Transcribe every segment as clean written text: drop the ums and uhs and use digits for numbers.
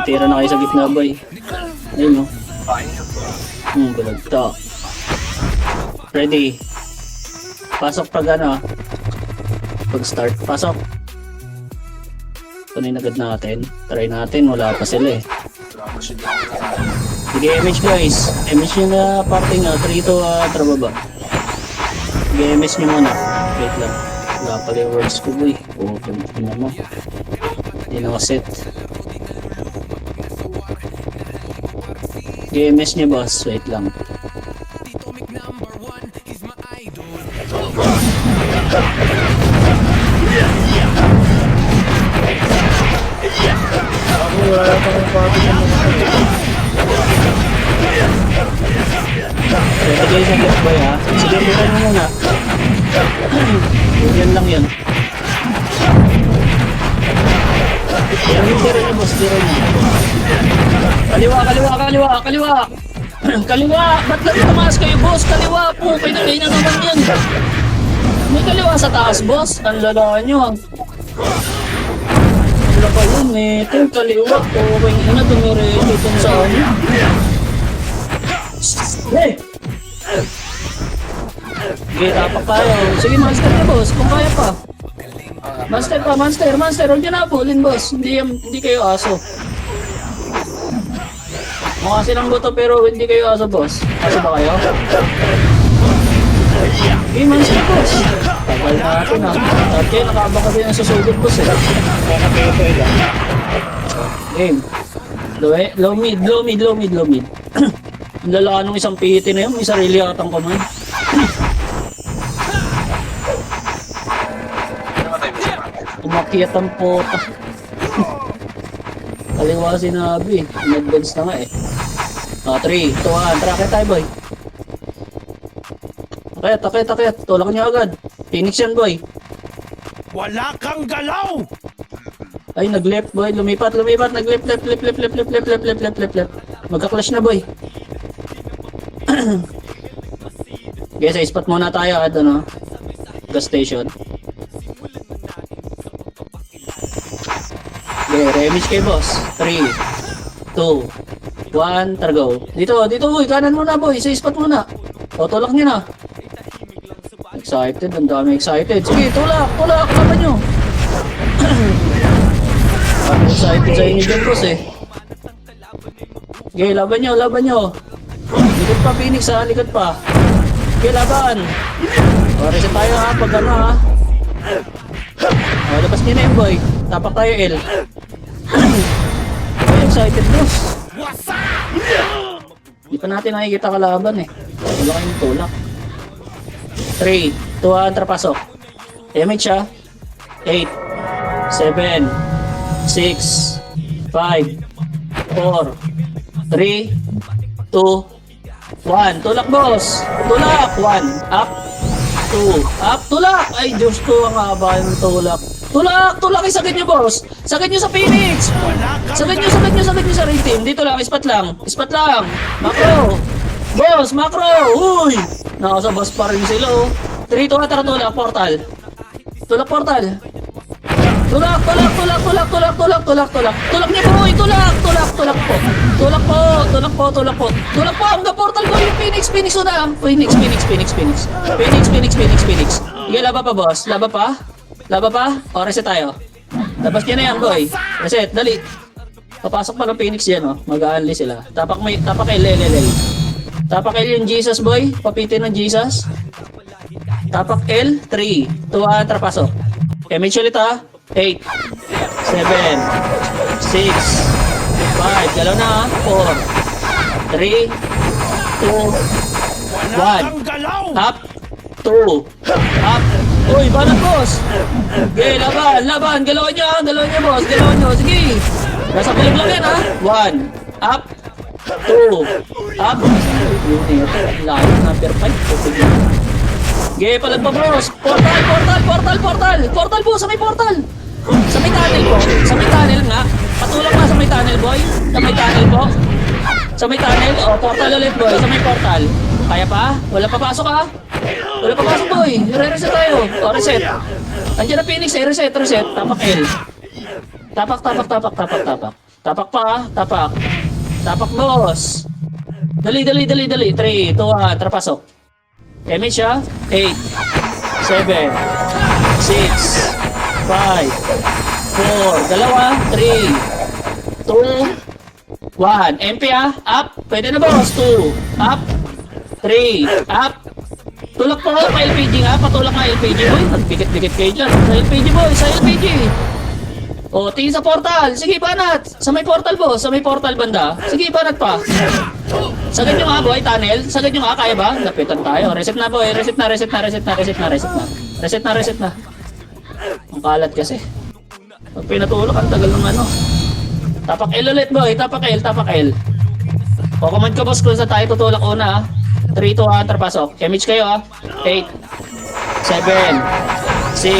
titira na kayo sa gitna boy. Ayun o. Balagta. Ready. Pasok pag ano. Pag start. Pasok. Kunin agad natin. Try natin. Wala pa sila eh. Sige, MH guys. MH nyo na party nga. 3 to trababa. Sige, MH nyo muna. Wait lang. Wala pala yung words ko boy. Tingnan mo. Hindi nakaset. Sige, MH nyo boss. Wait lang. Wala pa ng party ng mga Ito guys ang left boy ha. Sige, bukan mo muna. Yan lang yun. Tira niyo boss, tira niyo. Kaliwa, kaliwa, kaliwa, kaliwa. Kaliwa, ba't lang tumaas kayo boss? Kaliwa po, kayo na naman yan. May kaliwa sa taas boss. Ang lala nyo. Wala pa yun eh. Ito kaliwa. Okay na dumiretso dun sa ano. Hey! Sige, tapak tayo. Sige, monster na boss. Kung kaya pa. Monster pa, monster, monster. Huwag nyo na pulin boss. Hindi kayo aso. Mukha silang buto pero hindi kayo aso boss. Aso ba kayo? Sige, monster boss. Tagal natin ha. At kayo nakabaka din ang susugod boss eh. Game. Low mid, low mid, low mid, low mid. Ang lala nung isang pihiti na yun, may sarili atang kamay. Umakyat ang pota. Kaliwa sinabi, nag-dance na nga eh. 3, 2, 1, tara kaya tayo boy. Akit. Tulak niyo agad. Phoenix yan boy. Wala kang galaw! Ay, nag-left boy. Lumipat. Nag-left. Magka-clash na boy. Okay, sa spot muna tayo at ano, gas station. Okay, remix kay boss. 3, 2, 1, targo. Dito boy, kanan muna boy. Sa spot muna. O, tulak nyo na. Excited, ang dami excited. Sige, tulak, laban nyo. Parang excited sa inyo dyan boss eh. Okay, laban nyo. Likod pa, Phoenix ha, likod pa. Okay, laban. O, reset tayo ha, pag ano ha. O, labas nyo na yun boy. Tapak tayo L. Okay, excited boss. Hindi pa natin nakikita kalaban eh. Wala kayong tulak. 3, 2, 1, trapasok. MH ha. 8, 7, 6, 5, 4, 3, 2, 1. Tulak boss. Tulak. 1. Up. 2. Up. Tulak. Ay Diyos ko, ang haba ng tulak. Tulak. Isagad nyo boss. Sagad nyo sa Phoenix. Sagad nyo sa ring team. Dito lang. Ispat lang. Macro. Boss. Macro. Uy. Nakasa boss pa rin sila oh. 3, 2, 1. Tara tulak. Portal. Tulak niya boy, tulak po. Hanggang portal ko yung Phoenix una. Phoenix. Sige, laba pa boss, laba pa. O, reset tayo. Labas niya na yan boy. Reset, dali. Papasok pa ng Phoenix yan oh, mag-a-unleash sila. Tapak L. Tapak L yung Jesus boy, papitin ng Jesus. Tapak L, 3, 2, 1, trapasok. MH ulit ha. 8, 7, 6, 5, galaw na ha. 4, 3, 2, 1. Up, 2, up. Uy, balat boss. Okay, laban. Galawan nyo boss. Sige. Nasa pilag lang yan ha. 1, up, 2, up. Layo na perfect. Okay, palag pa boss. Portal boss, sa may portal. Sa may tunnel nga. Patulak ka sa may tunnel boy. Sa may tunnel. O, portal ulit boy. Sa may portal. Kaya pa? Wala papasok ha? Wala papasok boy. Re-reset tayo. O, reset. Andiyan na Phoenix eh. Reset. Tapak L. Tapak. Tapak pa, tapak. Tapak, boss. Dali. 3, 2, 1, tara pasok. Damage siya. 8, 7, 6, 5, 4, dalawa, 3, 2, 1. MP up. Pwede na boss. 2, up. 3, up. Tulak po pa LPG nga. Patulak nga LPG boy. Nagdikit-dikit kayo dyan. Sa LPG boy. Sa LPG. O, tingin sa portal. Sige, banat. Sa may portal boss. Sa may portal banda. Sige, banat pa. Sagad nyo nga boy. Tunnel. Sagad nyo nga. Kaya ba? Lapitan tayo. Reset na boy. Reset na. Reset na. Ang kalat kasi. Pag pinatulak, ang tagal ng ano. Tapak L ulit boy. Tapak L. O, command ko boss kung sa tayo tutulak una 3, 2, 1, tarpasok. Image kayo 8, 7, 6,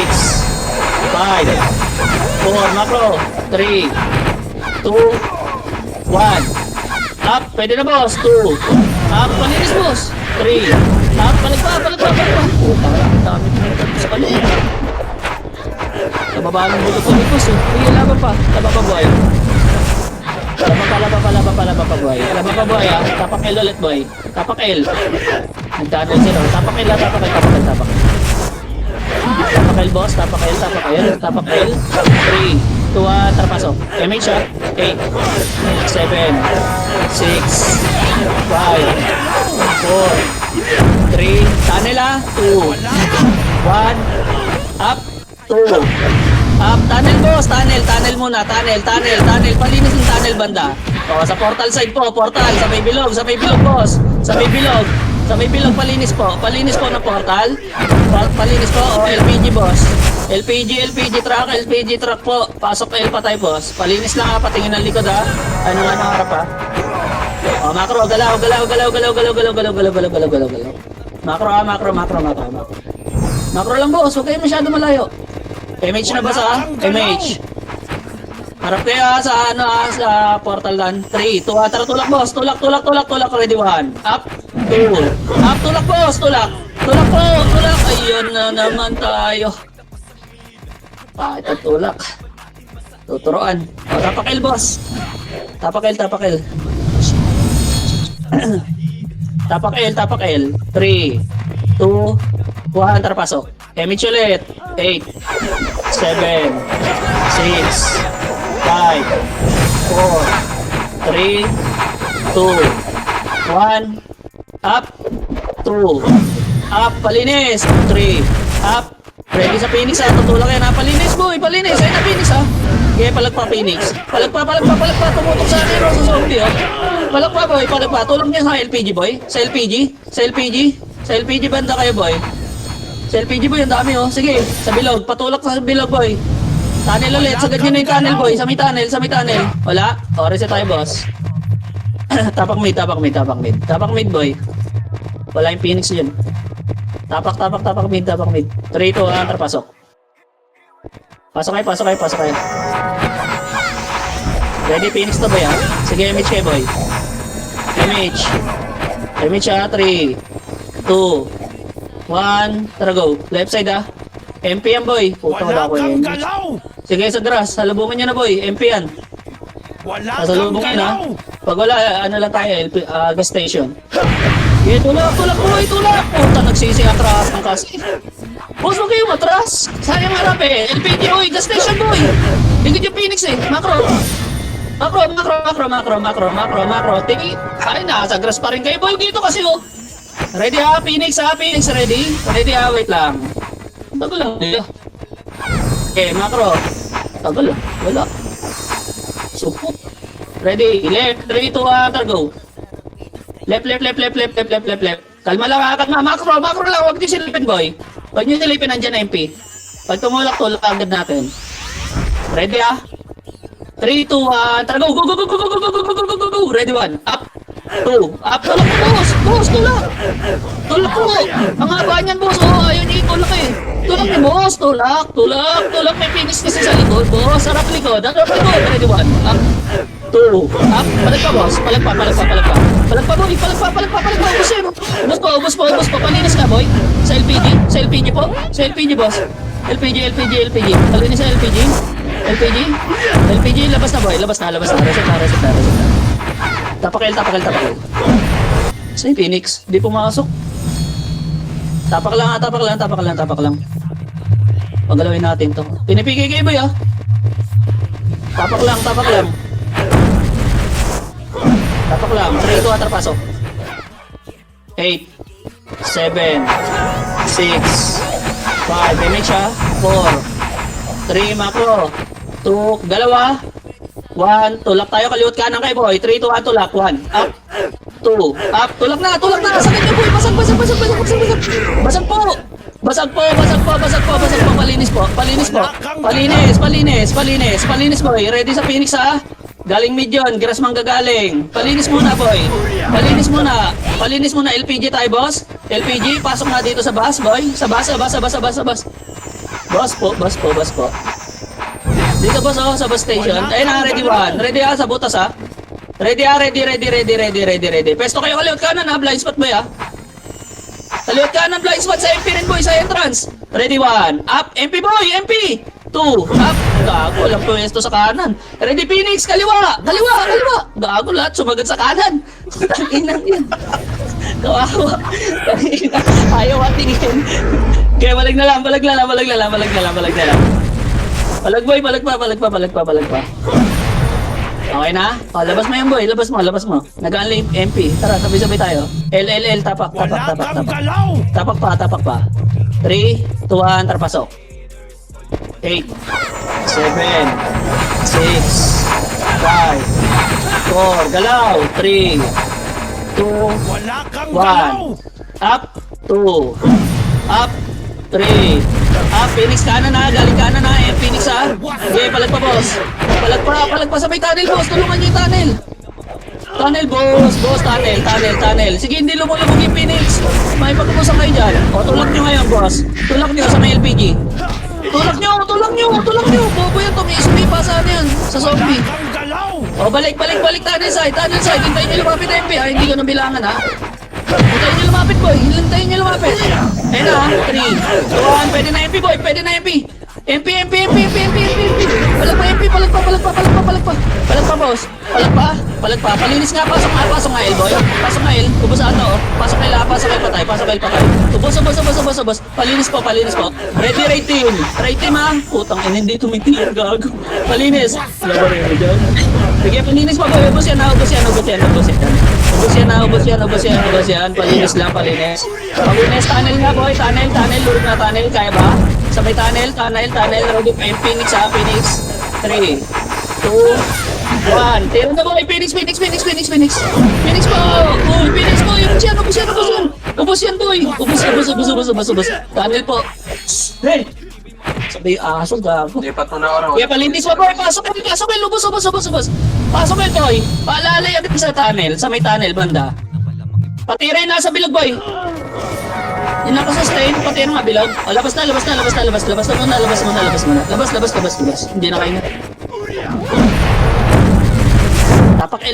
5, 4, macro, 3, 2, 1. Up, pwede na boss. 2, up, palinis boss. 3, up, balik pa. Puta, ang dami pinagkat sa kalit. Nababa ng bulot ko ni boss. Sige, laban pa. Laba pa boy. Laba pa boy. Tapak L ulit boy. Tapak L. Nagdadal sila. Tapak L. Tapak L boss. Tapak L. 3, 2, 1, tarpasok. MH siya. 8, 7, 6, 5, 4, 3, tunnel 2, 1, up, 2, up, tunnel boss, tunnel muna, tunnel, palinis ng tunnel banda. O, sa portal side po, sa may bilog boss, sa may bilog, palinis po ng portal, palinis po, o, LPG boss, LPG truck po, pasok L pa tayo boss, palinis lang patingin ng likod ano nga ng harap o, macro, galaw, macro lang boss, huwag kayo masyado malayo. MH na ba sa? MH. Harap kayo sa sa portal dan. 3, 2, 1, tara tulak boss. Tulak. Ready 1. Up. 2. Up, tulak boss. Tulak po. Ayun na naman tayo. Ito tulak. Tuturuan. O, tapak L boss. Tapak L. Tapak L. 3, 2, 1, tara pasok. MH ulit. 8, 7, 6, 5, 4, 3, 2, 1, up, 2, up, palinis, 3, up, ready sa Phoenix tutulak yan palinis boy, palinis, ayun na Phoenix okay, palagpa Phoenix, palagpa, tumutok sa akin sa zombie palagpa boy, tulak niya sa LPG boy, sa LPG banda kayo boy. Sa LPG boy, ang dami Sige, sa bilog. Patulak sa bilog boy. Tunnel ulit. Sagad nyo na yung tunnel boy. Sa may tunnel. Wala? O, reset tayo boss. Tapak mid boy. Wala yung Phoenix yun. Tapak mid. 3, 2, 1, pasok. Pasok kayo. Ready Phoenix to boy Sige, MH kayo boy. MH 3, 2, 1, tara go. Left side MP yan boy. Puta wala Wala ko kang yan. galaw! Sige sa grass, salubungin nyo na boy. MP yan. Wala kang Salubungin galaw! Pag wala, ano lang tayo, gas station. Okay, tulak boy, tulak. Puta nagsisi atras ng kasi. Boss, huwag kayo matras. Sayang harap LPG boy, gas station boy. Ligod yung Phoenix Macro. Tiki. Ay, nasa grass pa rin kayo boy dito kasi Ready Phoenix ready? Ready wait lang. Tagal lang nila. Okay, macro. Tagal lang, wala. Supot. Ready, left, 3, 2, 1, go. Left. Kalma lang agad nga, macro lang, huwag niyo silipin boy. Huwag niyo silipin, andyan MP. Pag tulak agad natin. Ready 3, 2, 1, tara go. Ready 1, up. 2, up, tulak po boss, tulak po, ang haba niyan boss, ayaw niya itulak tulak ni boss, tulak, may Phoenix kasi sa likod boss, harap likod, ready 1, up, 2, up, palag pa boss, palag pa boy, ubos po, palinis ka boy, sa LPG boss, LPG, palinis sa LPG, LPG? LPG, labas na boy, labas na. Reset na. Tapak L. Sa Phoenix, di pumasok. Tapak lang. Pagalawin natin to. Pinipigay kay boy ah. Tapak lang. Tapak lang. 3, 2, atrapasok. 8, 7, 6, 5, image ha. 4, 3, macro. 2, dalawa. 1, tulak tayo, kaliwat kanan kay boy. 3, 2, 1, tulak. 1, up. 2, up. Tulak na. Sakit niyo boy. Basag po. Palinis boy. Ready sa Phoenix ha. Galing mid yun. Giras manggagaling. Palinis muna boy. Palinis muna. LPG tayo boss. LPG. Pasok na dito sa bus boy. Sa bus. Boss po. Dito boss oh, sa bus station. Ayun na, ready 1. Ready ha, sa butas ha. Ready. Pesto kayo kaliwat kanan ha. Blind spot boy ha. Kaliwat kanan, blind spot sa MP rin boy, sa entrance. Ready 1. Up. MP boy. MP. 2. Up. Gago, walang pwesto sa kanan. Ready Phoenix. Kaliwa. Gago lahat. Sumagat sa kanan. Tanginang yan. Kawawa. Ayaw atingin. Kaya balag na lang. Balag pa. Okay na? O, labas mo yan boy. Labas mo. Nag-unlame MP. Tara, sabay-sabay tayo. L. Tapak. Tapak pa. 3, 2, 1, tarapasok. 8, 7, 6, 5, 4, galaw. 3, 2, 1. Up. 2. Up. 3. Up. Phoenix kanan na. Galing kanan na. Phoenix ha. Okay, palag pa boss. Palag pa sa may tunnel boss. Tulungan nyo yung tunnel. Tunnel boss. Tunnel. Sige, hindi lumulubog yung Phoenix. May pagkapusan kayo dyan. O, tulak nyo ngayon boss. Tulak nyo sa may LPG. Tulak nyo. Bobo yan to. May sumipa saan yan. Sa zombie. O, balik tunnel side. Hintayin nyo lumapit MP ha. Hindi ko nang bilangan ha. Hintayin nyo lumapit boy. Ayun na. 3, 2, 1. Pwede na MP boy. MP. Palag pa boss. Palag pa. Palinis nga. Pasok nga L boy. Ubus ato oh. Pasok L patay. Ubus. Palinis po. Ready right team ha. Putang ina, hindi tumitir gago. Palinis. Labarin mo dyan. Sige, palinis pa boy. Ubus yan. Palinis. Tunnel nga boy. Tunnel. Lurog na tunnel. Kaya ba? Sabay tunnel. Ready pa yung Phoenix ha. Phoenix. 3, 2, 1. Tira na boy. Phoenix po. Phoenix po. Ubus yan boy. Ubus. Tunnel po. Hey! Sabay aso gago. Hindi pa ito na araw. Kaya palinis mo boy. Pasok el. Ubus. Pasok el boy. Paalalay agad sa tunnel. Sa may tunnel banda. Patiray nasa bilog boy. Yung nakasustain, pati nga bilog. O, labas na. Labas muna. Hindi na kayo. Tapak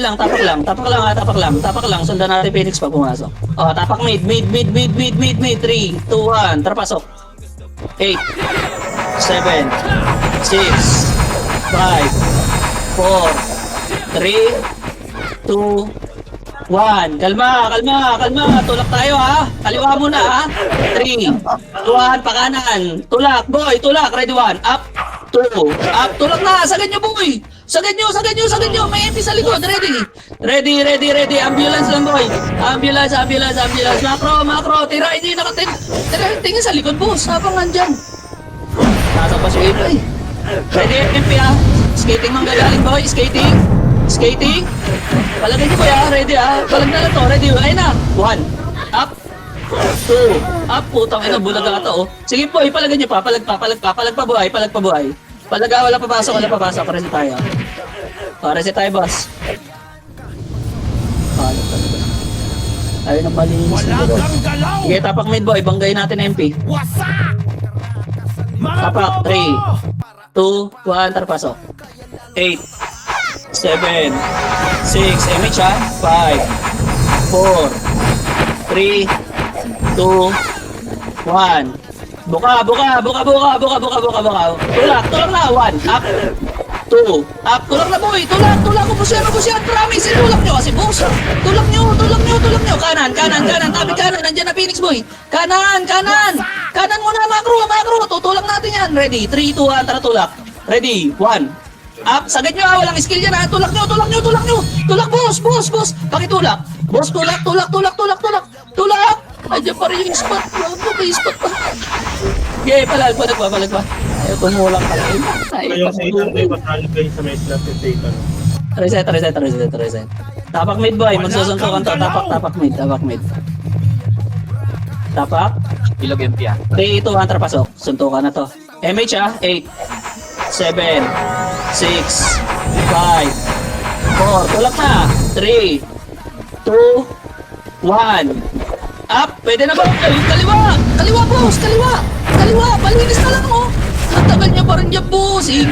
lang. Sundan natin Phoenix pa pumasok. O, tapak mid. 3, 2, 1. Tara, pasok. 8, 7, 6, 5, 4, 3, 2, 1. Kalma. Tulak tayo ha. Kaliwa muna ha. 3, 2, 1. Pakanan. Tulak. Boy, tulak. Ready 1. Up. 2. Up. Tulak na. Sagad nyo boy. Sagad nyo. May MP sa likod. Ready. Ambulance lang boy. Ambulance. Macro. Tira. Hindi nakatin. Tira. Tingin sa likod boss. Habang nandyan. Nasa pa siya ito eh. Ready MP ha. Skating manggagaling boy. Skating. Palagay nyo boy ha. Ready ha. Palag na lang to. Ready. Ayun na. 1. Up. 2. Up. Putang ina. Bulag ka to oh. Sige boy. Palagay nyo pa. Palag pa buhay. Palag wala papasok. Reset tayo. Reset tayo boss. Palag talaga. Ayun ang malinis na boss. Sige tapak mid boy. Banggayin natin MP. Tapak. 3, 2, 1. Tara pasok. 8, 7, 6, MH ha? 5, 4, 3, 2, 1. Buka. Tulak na. 1, up. 2, up. Tulak na, boy. Tulak. Ubus yan. Promise. Tulak nyo kasi, boss. Tulak nyo. Kanan. Tabi kanan. Nandiyan na Phoenix, boy. Kanan. Kanan muna, macro. Tutulak natin yan. Ready? 3, 2, 1. Tara, tulak. Ready? 1. Up. Sagad nyo, walang skill yan, ha. Tulak nyo. Tulak, boss. Pakitulak. Boss, tulak. Andiyan pa rin yung spot. May spot pa. Okay, palag pa. Ayaw, tumulak pala. Kayong sa ilang kayo patalo kayo sa may slot yung Satan. Reset. Tapak mid, boy. Magsusuntukan to. Tapak mid. Tapak. Bilog MP ah. 3, 2, 1, tara, pasok. Suntukan na to. MH, 8, 7, 6, 5, 4. Tulak na. 3, 2, 1. Up. Pwede na ba? Kaliwa, boss. Kaliwa. Balinis na lang, oh. Ang tagal niya pa rin dyan, bossing.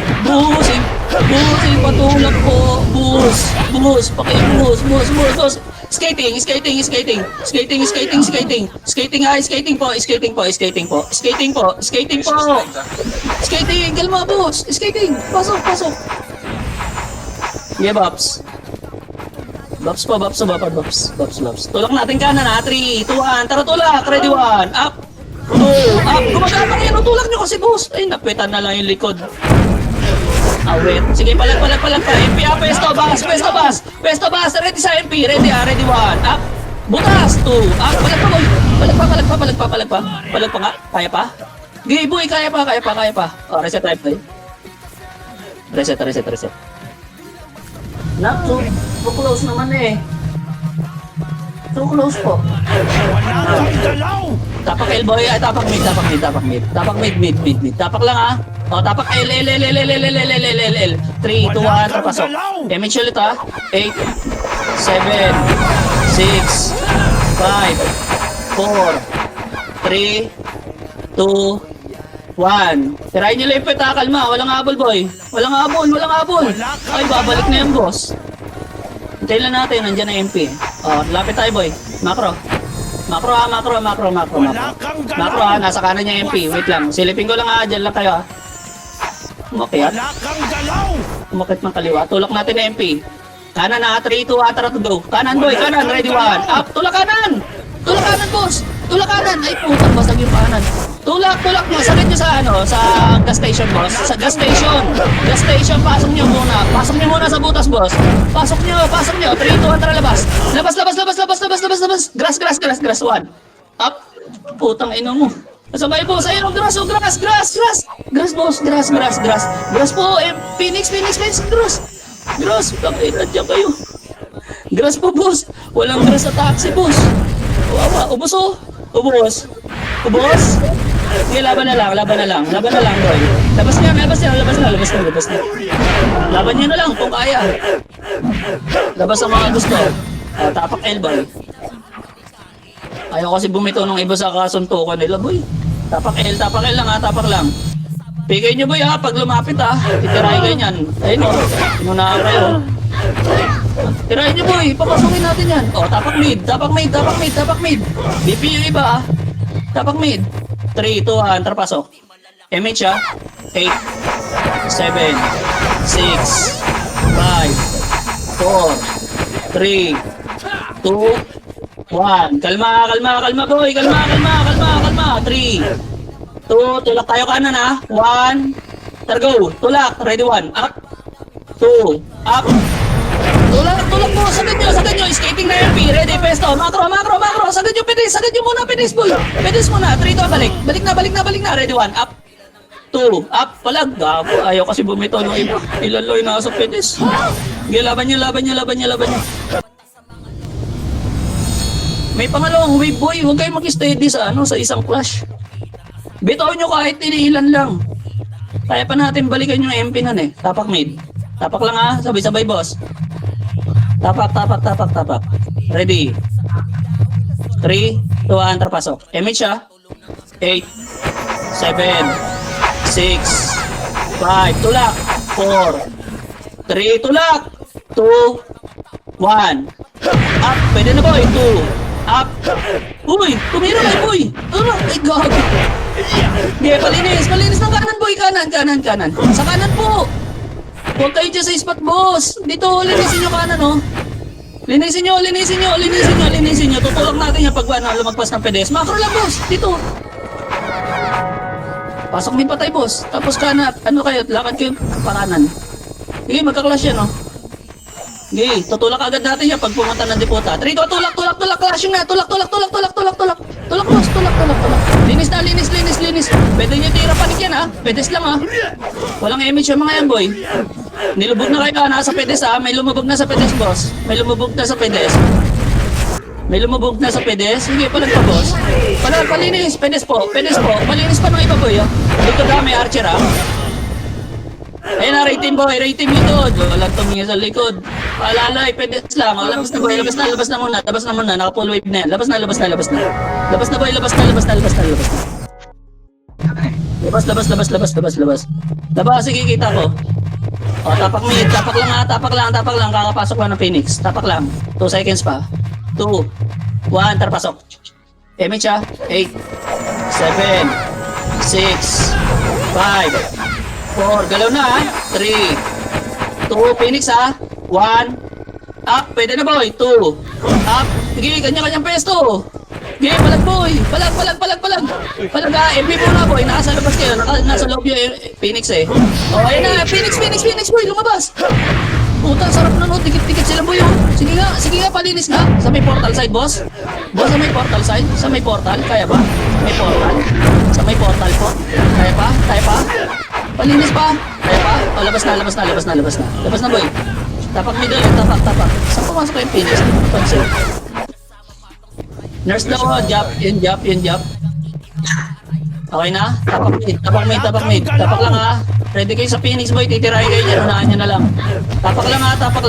Patulak po. Boss. Boss. Skating po. Skating, kalma, boss. Skating. Pasok. Yeah, Bops. Bops. Tulak natin kanan, ha. 3, 2, 1. Tara, tulak. Ready, 1. Up. 2, up. Gumagapang yan. Tulak nyo kasi, boss. Ay, napitan na lang yung likod. Wait. Sige, palag pa. MP, pesto bas. Ready sa MP. Ready, ready, 1. Up. Butas. 2. Up. Palag pa, boy. Palag pa nga. Kaya pa? Gay, boy. Kaya pa. Oh, reset type, boy. Reset. Naku, so close naman eh. So close po. Wala kang galaw! Tapak L, boy. Ay, tapak mid. Tapak lang, ah. O, tapak L. 3, 2, 1, tapasok. Damage ulit, ah. 8, 7, 6, 5, 4, 3, 2, 1. Tirahin nyo lang yung peta, kalma. Walang habol, boy. Walang habol. Ay, babalik na yan, boss. Hintayin lang natin, nandiyan na MP. O, lapit tayo, boy. Macro, nasa kanan niya MP. Wait lang, silipin ko lang, dyan lang kayo, Umakyat. Wala kang galaw! Umakit ng kaliwa. Tulak natin na MP. Kanan, 3, 2, 1, tara to go. Kanan, boy, kanan. Ready, 1. Up, tulak kanan, boss. Tulak kanan. Ay, putang, basag yung kanan. Tulak nyo. Sagad nyo sa sa gas station, boss. Sa gas station, pasok nyo muna sa butas, boss. Pasok nyo. 3, 2, 1, tara, labas. Labas. Grass, 1. Up. Putang ino mo. Sabay, boss. Ayun, grass, boss. Grass po, Phoenix, grass. Nandiyan kayo. Grass po, boss. Walang grass sa taxi, boss. Wawa, ubos. Sige, laban na lang, boy. Labas na. Laban nyo na lang kung kaya. Labas ang mga gusto. Tapak L, boy. Ayaw kasi bumito ng iba sa kasuntukan nila, boy. Tapak L lang. Pigay nyo, boy, pag lumapit, titirahin kayo niyan. Ayun, inunahan kayo. Tirahin nyo, boy. Papasukin natin yan. Tapak mid. BP yung iba, Tapak mid. 3, 2, 1, tara, pasok. MH, 8, 7, 6, 5, 4, 3, 2, 1. Kalma, boy. Kalma. 3, 2, tulak tayo kanan, 1. Tara, go. Tulak. Ready, 1. Up. 2. Up. Tulak po. Sagad nyo. Skating na MP. Ready, pesto. Macro. Sagad nyo muna, pedis, boy. Pedis muna. 3, 2, balik. Balik na. Ready, 1. Up. 2. Up. Palag. Gago. Ayaw kasi bumito ng iba. Ilaloy na sa pedis. Okay, laban nyo. May pangalawang wave, boy. Huwag kayo mag-steady sa isang clash. Bitaw nyo kahit tinihilan lang. Kaya pa natin balikan yung MP nun eh. Tapak mid. Tapak lang, sabay-sabay, boss. Tapak. Ready. 3, 2, 1, terpasok. MH, 8, 7, 6, 5, tulak. 4, 3, tulak. 2, 1. Up. Pwede na, boy. 2. Up. Uy, tumira kay boy. Ano? Ay, gago. Hindi, palinis. Palinis ng kanan, boy. Kanan. Sa kanan po. Huwag kayo dyan sa spot, boss. Dito, linisin nyo kanan, oh. Linisin nyo. Tutulak natin yan pag lumagpas ng pedes. Macro lang, boss. Dito. Pasok din patay, boss. Tapos kanan. Ano kayo? Lakad kayo pakanan. Sige, magka-clash yan, oh. Sige, tutulak agad natin yan pag pumunta ng deputa. 3, 2, tulak. Clashing na. Tulak, boss. Tulak. Linis. Pwede nyo tira panik yan, ha. Pedes lang, ha. Walang image yung mga yan, boy. Nilubog na kayo, nasa pedes, ha. May lumubog na sa pedes, boss. May lumubog na sa pedes. Sige, palag pa, boss. Palinis. Pedes po. Malinis pa ng iba, boy, ha. Dito na, may archer, ha. Ayun na, rating boy, rating likod. Walang tumingin sa likod. Palalay, pedes lang. Labas na boy, labas na muna. Naka-full wave na yan. Labas na. Labas na boy, labas na. Labas, sige, kita ko. O, tapak mid, tapak lang. Kakapasok lang ng Phoenix. Tapak lang. 2 seconds pa. 2, 1, tarpasok. Image, ha. 8, 7, 6, 5, 4, galaw na, ha. 3, 2, Phoenix, ha. 1, up, pwede na, boy. 2, up. Sige, kanya-kanyang pesto. Sige, palag, boy. Palag, ha. MP muna, boy. Nasa labas kayo. Nasa loob yung Phoenix, eh. O, ayun na. Phoenix, boy. Lumabas. Puta, sarap na, no. Tikit sila, boy, oh. Sige nga, palinis nga. Sa may portal side, boss. Boss, sa may portal side. Sa may portal. Kaya ba? Sa may portal po. Kaya pa? Palinis pa. Kaya pa? O, labas na. Labas na, boy. Tapak middle, tapak. Saan pumasok yung Phoenix? Pansin. Nurse daw, oh. Yun jump. Okay na? Tapak mid. Tapak lang, ha. Ready kayo sa Phoenix, boy. Titirahin kayo dyan. Unahan nyo na lang. Tapak lang, ha. Tapak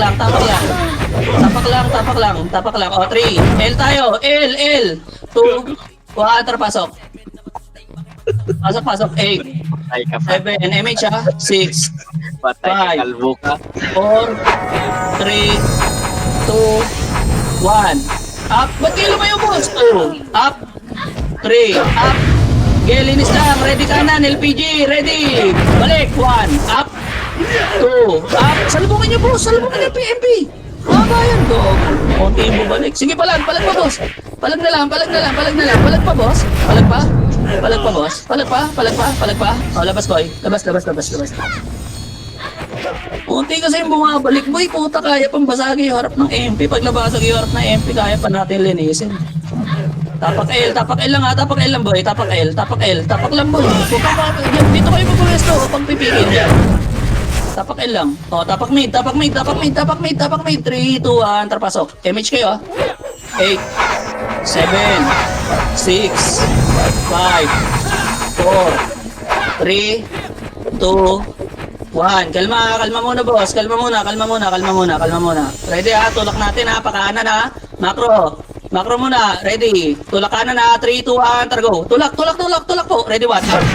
lang. O, 3. L tayo. L. 2. 1. Pasok. 8. 7. MH, ha. 6. Patay ka, 5. kalbo ka. 4. 3. 2. 1. Up. Ba't kayo lumayo, boss? 2. Up. 3. Up. Okay, linis lang. Ready kanan. LPG. Ready. Balik. 1. Up. 2. Up. Salubungin nyo, boss. PMP. Maba yan, dog. Konti mo balik. Sige, palag pa, boss. Palag na lang. Palag pa, boss. Palag pa, boss. Palag pa. O, labas, boy. Labas. Konti kasi yung bumabalik, boy. Puta, kaya pang basagi yung harap ng MP. Pag nabasag yung harap ng MP, kaya pa natin linisin. Tapak L lang, ha. Tapak L lang, boy. Tapak lang, boy. Dito kayo magpwesto. Pag pipigil yan. Tapak L lang. O, tapak mid. 3, 2, 1. Tarpasok. MH kayo, ha. 8, 7, 6, 5, 4, 3, 2, 1. Kalma muna, boss. Kalma muna. Ready, ha? Tulak natin, ha? Pakanan, ha? Macro muna. Ready. Tulak kanan, ha? 3, 2, 1. Targo. Tulak po. Ready, 1. Up.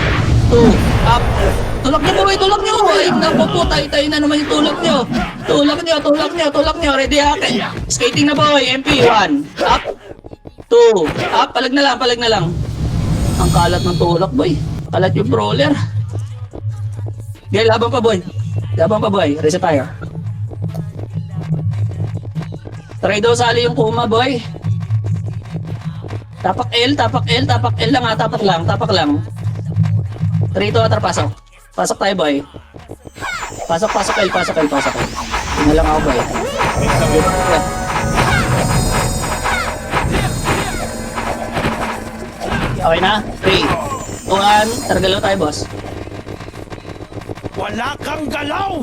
2. Up. Tulak nyo, boy. Ay, naku po. Tayo na naman yung tulak nyo. Tulak nyo. Ready, ha? Skating na, boy. MP, 1. Up. 2. Up. Palag na lang. Ang kalat ng tulak, boy. Kalat yung brawler. Okay, laban pa, boy. Reset tayo. Try daw sali yung Kuma, boy. Tapak L lang, ha. Tapak lang. 3, 2, 1, pasok. Pasok tayo, boy. Pasok L. Tingnan lang ako, boy. Okay na? 3, 2, 1. Targalaw tayo, boss. Wala kang galaw!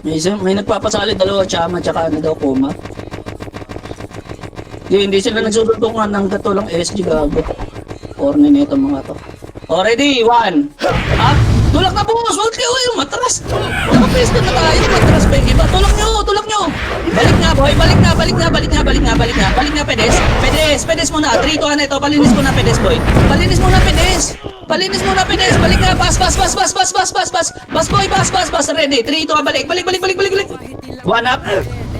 May nagpapasali, 2 Chama tsaka daw Kuma. Hindi sila nagsusuntukan ng katulang SG, gago. Corny nito mga to. O, ready, 1. Up. Tulak na, boss. Huwag kayo yung matras. Nakapesto na tayo. Matras pa yung iba. Tulak nyo. Balik nga, boy. Balik nga, pedes muna. 3, 2, 1 ito. Palinis muna, pedes, boy. Palinis muna, pedes. Balik nga. Bas, boy. Bas. Ready. 3, 2, 1. Balik. 1 up.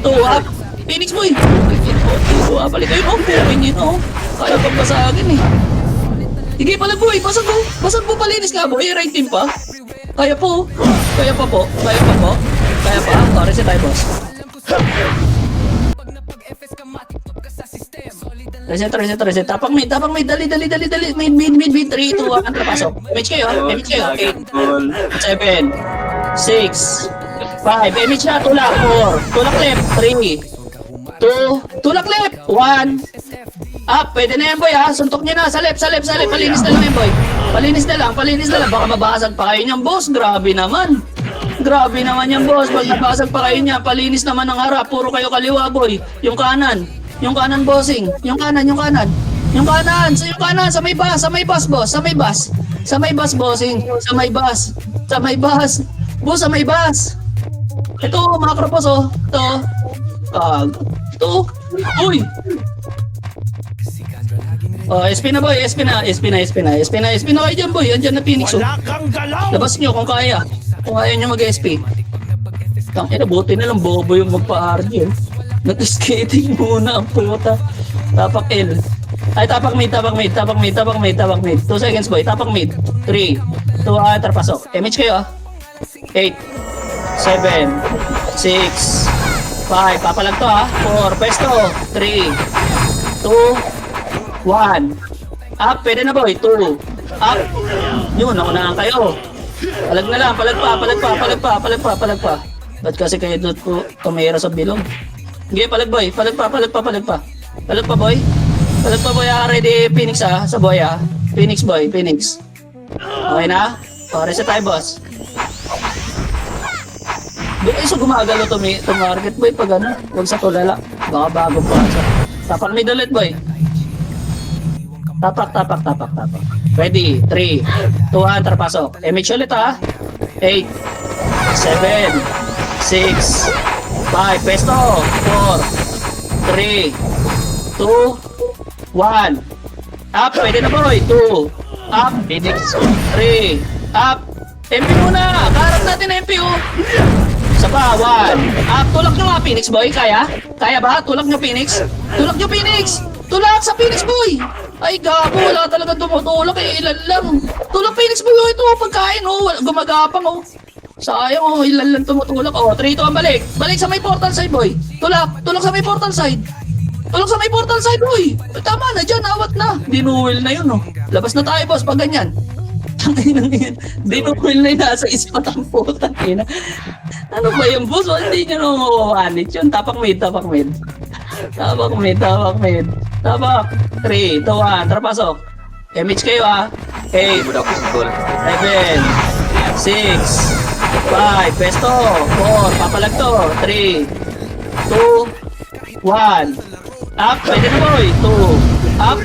2 up. Phoenix boy! Balik kayo mo! Pingin oh! Kaya pang basagin eh! Sige pala boy! Basag mo! Basag mo palinis nga boy! Right team pa! Kaya po! Kaya pa po! Kaya pa po! Kaya pa! O, reset tayo boss! Reset. Tapang mid! Dali! Mid! 3, 2, 1, pasok! Image kayo! 8, 7, 6, 5, image na! Tulak! 4, tulak left! 3, 2, tulak left! 1, up! Pwede na yan boy ha! Suntok nyo na! Sa left! Palinis na lang yan boy! Palinis na lang! Baka mabasag pa kayo niyan boss! Grabe naman yan boss! Pag nabasag pa kayo niyan, palinis naman ng harap! Puro kayo kaliwa boy! Yung kanan bossing! Yung kanan! Sa may bus boss! Sa may bus bossing! Sa may bus! Boss, sa may bus! Ito, macro boss oh! Ito! Uy! Oh, SP na boy! SP na kayo dyan boy! Andyan na Phoenix oh! Wala kang galaw! Labas nyo kung kaya! Kung kaya nyo mag-SP. Tangina, buti na lang bobo yung magpa-RG. Nag-skating muna ang puta. Tapak L. Ay, tapak mid. 2 seconds boy. Tapak mid. 3, 2, pasok. Image kayo ah. 8, 7, 6, 5. Papalag to ah. 4, pesto. 3, 2, 1. Up, pwede na boy. 2, up. Yun, naunahan kayo. Palag na lang, palag pa. Ba't kasi kayo doon po tumira sa bilog? Sige, palag boy, palag pa boy. Palag pa boy, ready Phoenix ah, sa boy ah. Phoenix boy. Okay na? O, reset tayo boss. Doon kayo gumagalo to-market boy pag ano, huwag sa tulala. Baka bago pa sa. Tapak mid ulit boy. Tapak. Ready, 3, 2, 1, pasok. Image ulit ha. 8, 7, 6, 5, pesto. 4, 3, 2, 1. Up, pwede na boy. 2, up, Phoenix. 3, up. MP muna. Kaharap natin na MP oh. Isa pa, 1. Up, tulak nyo nga Phoenix boy. Kaya? Kaya ba? Tulak nyo Phoenix. Tulak sa Phoenix boy. Ay gago, wala talaga tumutulak eh, ilan lang. Tulak Phoenix boy, oh, ito pagkain oh, gumagapang oh. Sayang oh, ilan lang tumutulak oh. 3, 2, balik sa may portal side boy. Tulak sa may portal side. Boy. Tama na dyan, awat na. Dinuwil na yun oh. Labas na tayo boss pag ganyan. Dinuwil na yun, nasa ispat ang puta. Ano ba yung boss? Hindi nyo naman mawawanit yun. Tapak mid. Tapak. 3, 2, 1, tara pasok. Image kayo ah. 8, 7, 6, 5, pesto. 4, papalag to. 3, 2, 1. Up, pwede na boy. 2, up.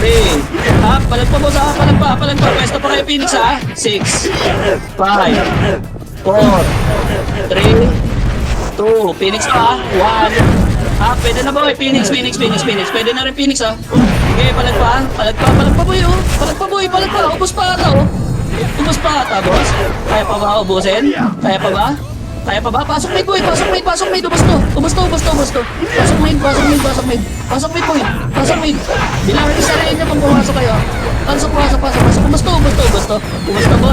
3, up. Palag pa boss ah. Palag pa. Pesto pa kayo Phoenix ah. 6, 5, 4, 3, 2, Phoenix pa ah. 1. Ah, pwede na boy, Phoenix. Pwede na rin Phoenix ah. Okay, palag pa boy oh. Palag pa. Ubus pa ata boss. Kaya pa ba ubusin? Kaya pa ba? Pasok mid boy. Ubus to. Pasok mid boy. Bilangin isa rin niya kung pumasok kayo. Pasok. Ubus to boss.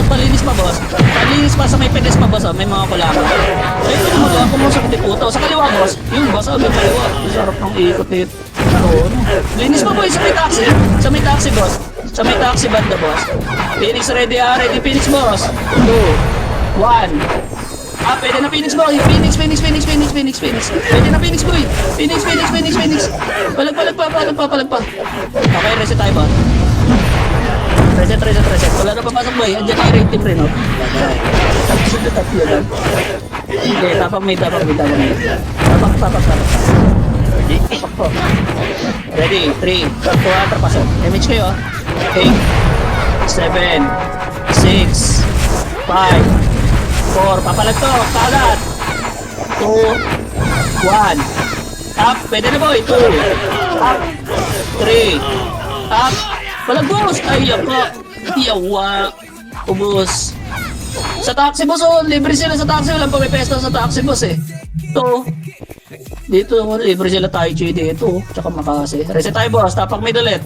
Palinis pa sa may pedes pa boss oh. May mga kulangan. Ay, ito mo lang pumasok di puto. Sa kaliwa boss. Yung boss oh, kaliwa. Sarap ng ikot nito. Linis pa boy sa may taxi boss. Sa may taxi banda boss. Phoenix ready Phoenix boss. 2, 1. Ah, pwede na Phoenix boy. Phoenix. Pwede na Phoenix boy. Phoenix. Palag pa. Okay, reset tayo ba? Reset. Wala na papasok boy. Andiyan na i-rate team rin oh. Tatlo lang. Okay, tapak mid. Tapak po. Ready, 3, 2, 1, pasok. Image kayo ah. 8, 7, 6, 5, 4, papalag to, kalat. 2, 1. Up, pwede na boy. 2, up. 3, up. Palag boss. Ay, ako. Yawa. Ubus. Sa taxi boss, oh. Libre sila sa taxi. Walang pamipesto sa taxi boss eh. 2, Dito, libre sila Tai Chi dito. Tsaka Makase. Reset tayo, boss. Tapak mid ulit.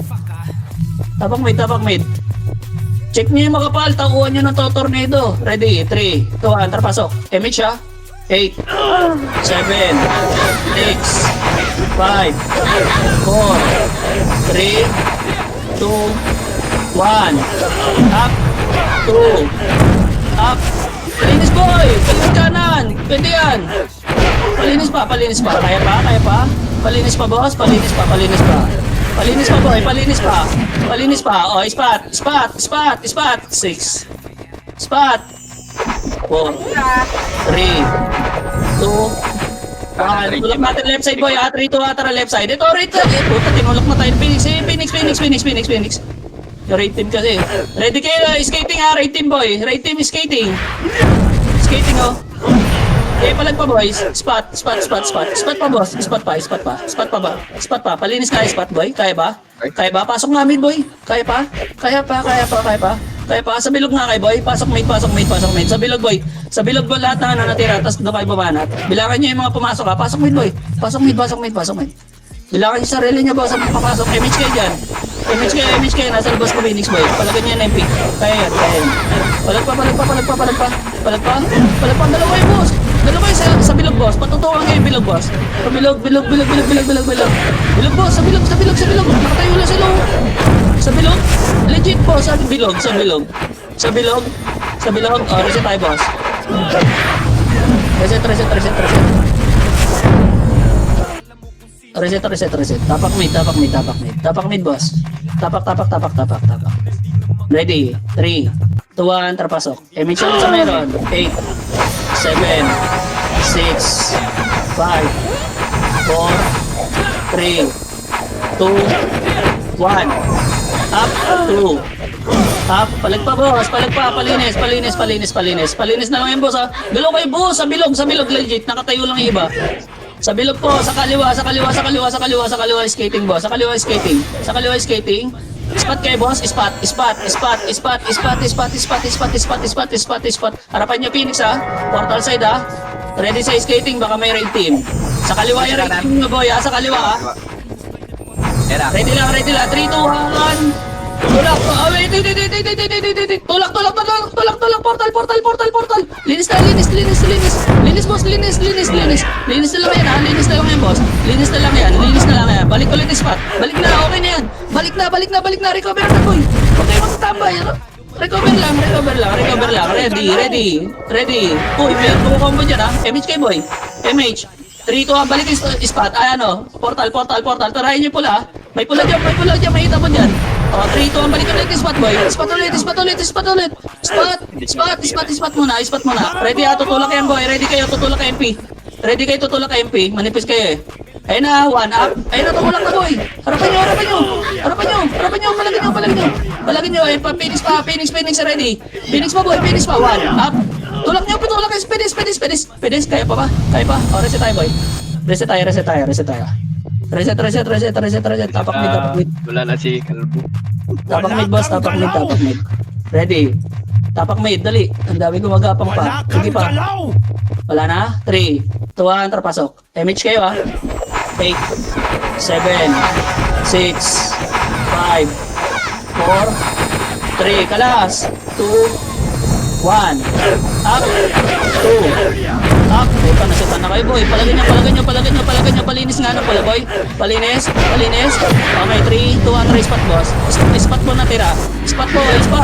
Tapak mid, tapak mid. Check nyo yung makapal. Takuhan nyo ng tornado. Ready? 3, 2, 1. Tara, pasok. Image siya. 8, 7, 6, 5, 4, 3, 2, 1. Up. 2. Up. Palinis, boy. Palinis kanan. Pwede yan. Palinis pa, palinis pa. Kaya pa, kaya pa. Palinis pa, boss. Palinis pa, palinis pa. Palinis pa, boy. Palinis pa. Palinis pa. O, spot. Spot. Spot. Spot. 6. Spot. 4. 3. 2. 1. Tulak natin left side, boy. 3, 2, tara left side. Ito, right side. Puta, tinulak na tayo. Phoenix, Phoenix. Yung right team kasi. Ready kayo, skating ha. Right team, boy. Right team is skating. Skating, oh. Okay, palag pa, boys. Spot. Spot pa, boss. Spot pa ba? Spot pa. Palinis ka, spot, boy. Kaya ba? Pasok namin, boy. Kaya pa. Sa bilog nga kay boy. Pasok mid. Sa bilog, boy. Sa bilog ba lahat na natira, tapos doon kayo babanat. Bilangan nyo yung mga pumasok, ha. Pasok mid, boy. Pasok mid. Bilangan nyo sarili nyo, boss. Sa mga papasok. Image kayo dyan. Image kayo. Nasa labas ko, Phoenix, boy. Palagan nyo yung MP. Kaya yan. Palag pa. Dalawa yung boss. Dalawa yung sa bilog, boss. Patutukan kayo yung bilog, boss. Sa bilog. Bilog, boss. Sa bilog. Nakatayo lang sila. Sa bilog. Legit, boss. Sa bilog. Oh, reset tayo, boss. Reset. Reset. Tapak mid, boss. Tapak. Ready? 3, 2, 1, trapasok. Image ulit sa meron. 8, 7, 6, 5, 4, 3, 2, 1. Up, 2. Up, palag pa, boss. Palinis. Palinis na lang yan, boss, ha. Galaw kayo, boss. Sa bilog, legit. Nakatayo lang yung iba. Sa bilog po, sa kaliwa, skating, boss. Sa kaliwa, skating. Spot kayo, boss. Spot. Harapan nyo, Phoenix, ha. Portal side, ha. Ready sa skating, baka may raid team. Sa kaliwa yung raid team nyo, boy, ha. Sa kaliwa, ha. Ready lang. 3, 2, 1. Tulak. Wait. Tulak. Portal. Linis, boss. Linis na lang yan, ha. Linis na lang yan. Balik ulit yung spot. Balik na, okay na yan. Balik na. Recover na, boy. Huwag kayo magtatambay. Recover lang. Ready. Uy, may combo dyan, ha. MH kayo, boy. MH. 3, 2, 1, balik yung spot. Portal. Tarahin nyo pula, ha. May pula dyan. May hita po dyan. 3, 2, 1, balik ulit yung spot, boy. Spot ulit. Spot muna. Ready, ha. Tutulak yan, boy. Ready kayo, tutulak ka MP. Manipis kayo, eh. Ayun na, 1 up. Ayun na, tumulak na, boy. Harapan nyo. Palagin nyo. Ayun pa, Phoenix, ready. Phoenix pa, boy. 1 up. Tulak nyo, kayo. Pedis. Kaya pa ba? O, reset tayo, boy. Reset tayo. Reset. Tapak mid. Wala na si Kalbo. Tapak mid, boss. Ready. Tapak mid, dali. Ang dami gumagapang pa. Sige pa. Wala na. 3, 2, 1, trapasok. MH kayo, ha. 8, 7, 6, 5, 4, 3, kalas. 2, 1. Up. 2. Up. Puta, nasitan na kayo, boy. Palagin nyo. Palinis nga na pala, boy. Palinis. Okay, 3, 2, 1, try spot, boss. Spot mo na tira. Spot.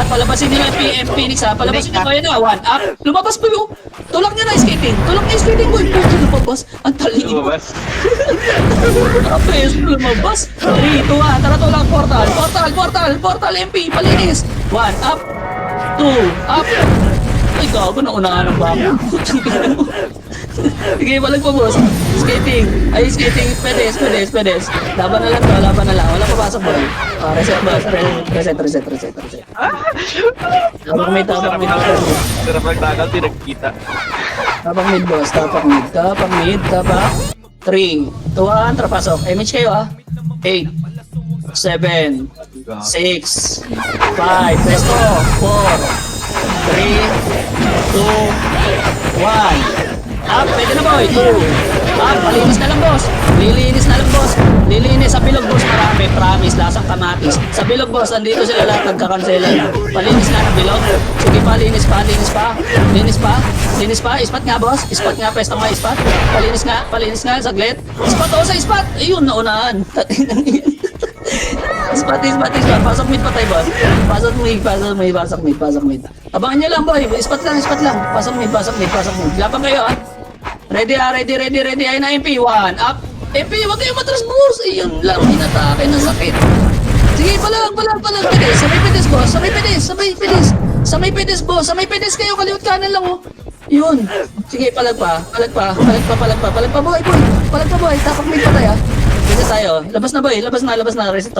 Palabasin nyo na yung Phoenix, ha. Palabasin nyo kayo na. 1 up. Lumabas po yung. Tulak nyo na skating. boy. Puta, lumabas. Ang talino. Lumabas. 3, 2, 1. Tara, tulak. Portal. MP. Palinis. 1 up. 2 up. Ay, gago, naunahan ang bako. Sige, balag pa, boss. Skating. Pedes. Laban na lang. Wala papasok, boy. Reset, boss. Reset. Tapak mid. Sarap nagtagal, di nagkita. Tapak mid, boss. Tapak. 3, 2, 1, trapasok. MH kayo, ha. 8, 7, 6, 5, presto, 4, 3, 2, 1. Up, pwede na boy. 2. Up, palinis na lang boss. Lilinis na lang boss. Lilinis sa bilog boss, marami. Promise, lasang kamatis. Sa bilog boss, andito sila lahat nagkakansela na. Palinis na ng bilog. Sige pa, linis pa, linis pa. Linis pa, linis pa. Ispat nga boss. Ispat nga, pestong nga ispat. Palinis nga, saglit. Ispat o sa ispat. Ayun, naunahan. Ispat. Pasok mid pa tayo boss. Pasok mid. Abangan nyo lang boy. Ispat lang. Pasok mid. Laban kayo ah. Ready. Ayun na MP. 1. Up. MP, wag kayo matras boss. Ayun lang, hinatake ng sakit. Sige, palag. Pedis. Sabay pedis boss. Sa may pedis kayo. Kaliwat kanan lang oh. Yun. Sige, palag pa boy. Tapak mid pa tayo ah. Reset tayo. Labas na boy. Reset.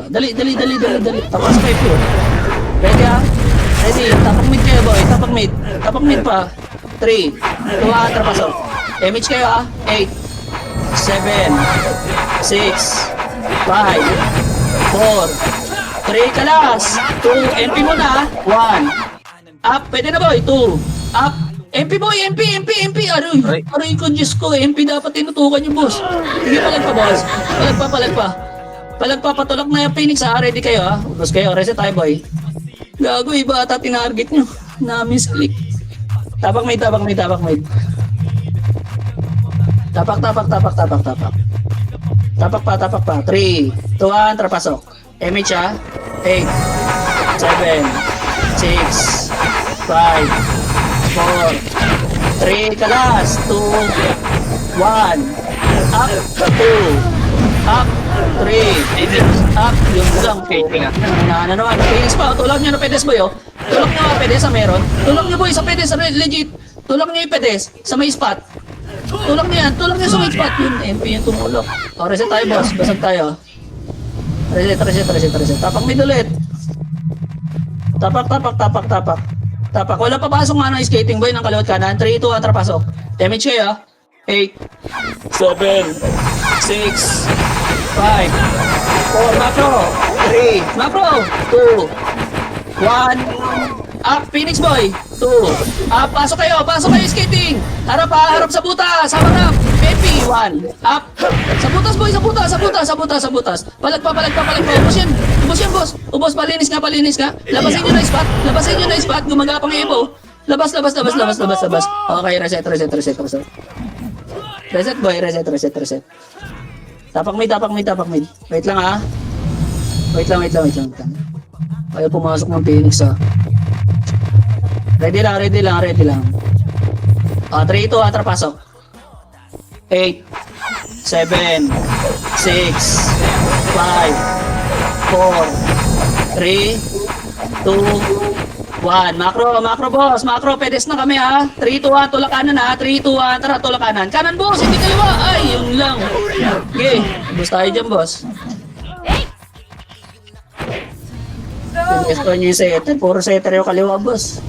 Dali. Tapos pa yung ready ah. Ready. Tapak mid kayo boy. Tapak mid pa. 3. 2 ah. Trapasok. MH kayo ah. 8. 7. 6. 5. 4. 3 kalas. 2. MP muna ah. 1. Up. Pwede na boy. 2. Up. MP boy, MP. Aray ko, Diyos ko. MP dapat tinutukan yung boss. Sige, palag pa boss. Palag pa, patulak na yung Phoenix ha. Ready kayo ha. Ubus kayo, reset tayo boy. Gago, iba ata tinarget nyo. Na-misclick. Tapak mid. Tapak. 3, 2, 1, trapasok. MH ha. 8, 7, 6, 5, 4, 3, kalas, 2, 1, up, 2, up, 3, up, yung lang, Skating ah. na naman, Phoenix pa, tulak nyo na pedes boy, oh. Tulak nyo nga pedes sa meron, tulak nyo boy sa pedes, legit, tulak nyo yung pedes sa may spot, tulak nyo sa may spot, yun, MP yung tumulok. O, reset tayo boss, basag tayo. Reset, tapak mid ulit. Tapak. Wala papasok nga ng skating boy ng kaliwat kanan. 3, 2, 1, trapasok. Damage kayo. 8, 7, 6, 5, 4, macro. 3, macro. 2, 1, up, Phoenix boy. 2, up, pasok kayo skating. Harap sa butas. Harap. MP, 1, up. Sa butas boy, sa butas. Palag pa. Ubos yan boss. Ubos, palinis nga. Labasin nyo na spot. Gumagapang yung ibo. Labas. Okay, reset. Reset boy, reset. Tapak mid. Wait lang ha. Wait lang. Ayaw pumasok ng Phoenix ha. Ready lang. 3, 2, 1, trapasok. 8, 7, 6, 5, 4, 3, 2, 1. Macro boss. Pedes na kami ha. 3, 2, 1. Tulak kanan ha. 3, 2, 1. Tara, tulak kanan. Kanan boss. Hindi kaliwa. Ay, yun lang. Okay. Bus tayo dyan boss. Gusto nyo yung setter. Puro setter yung kaliwa boss.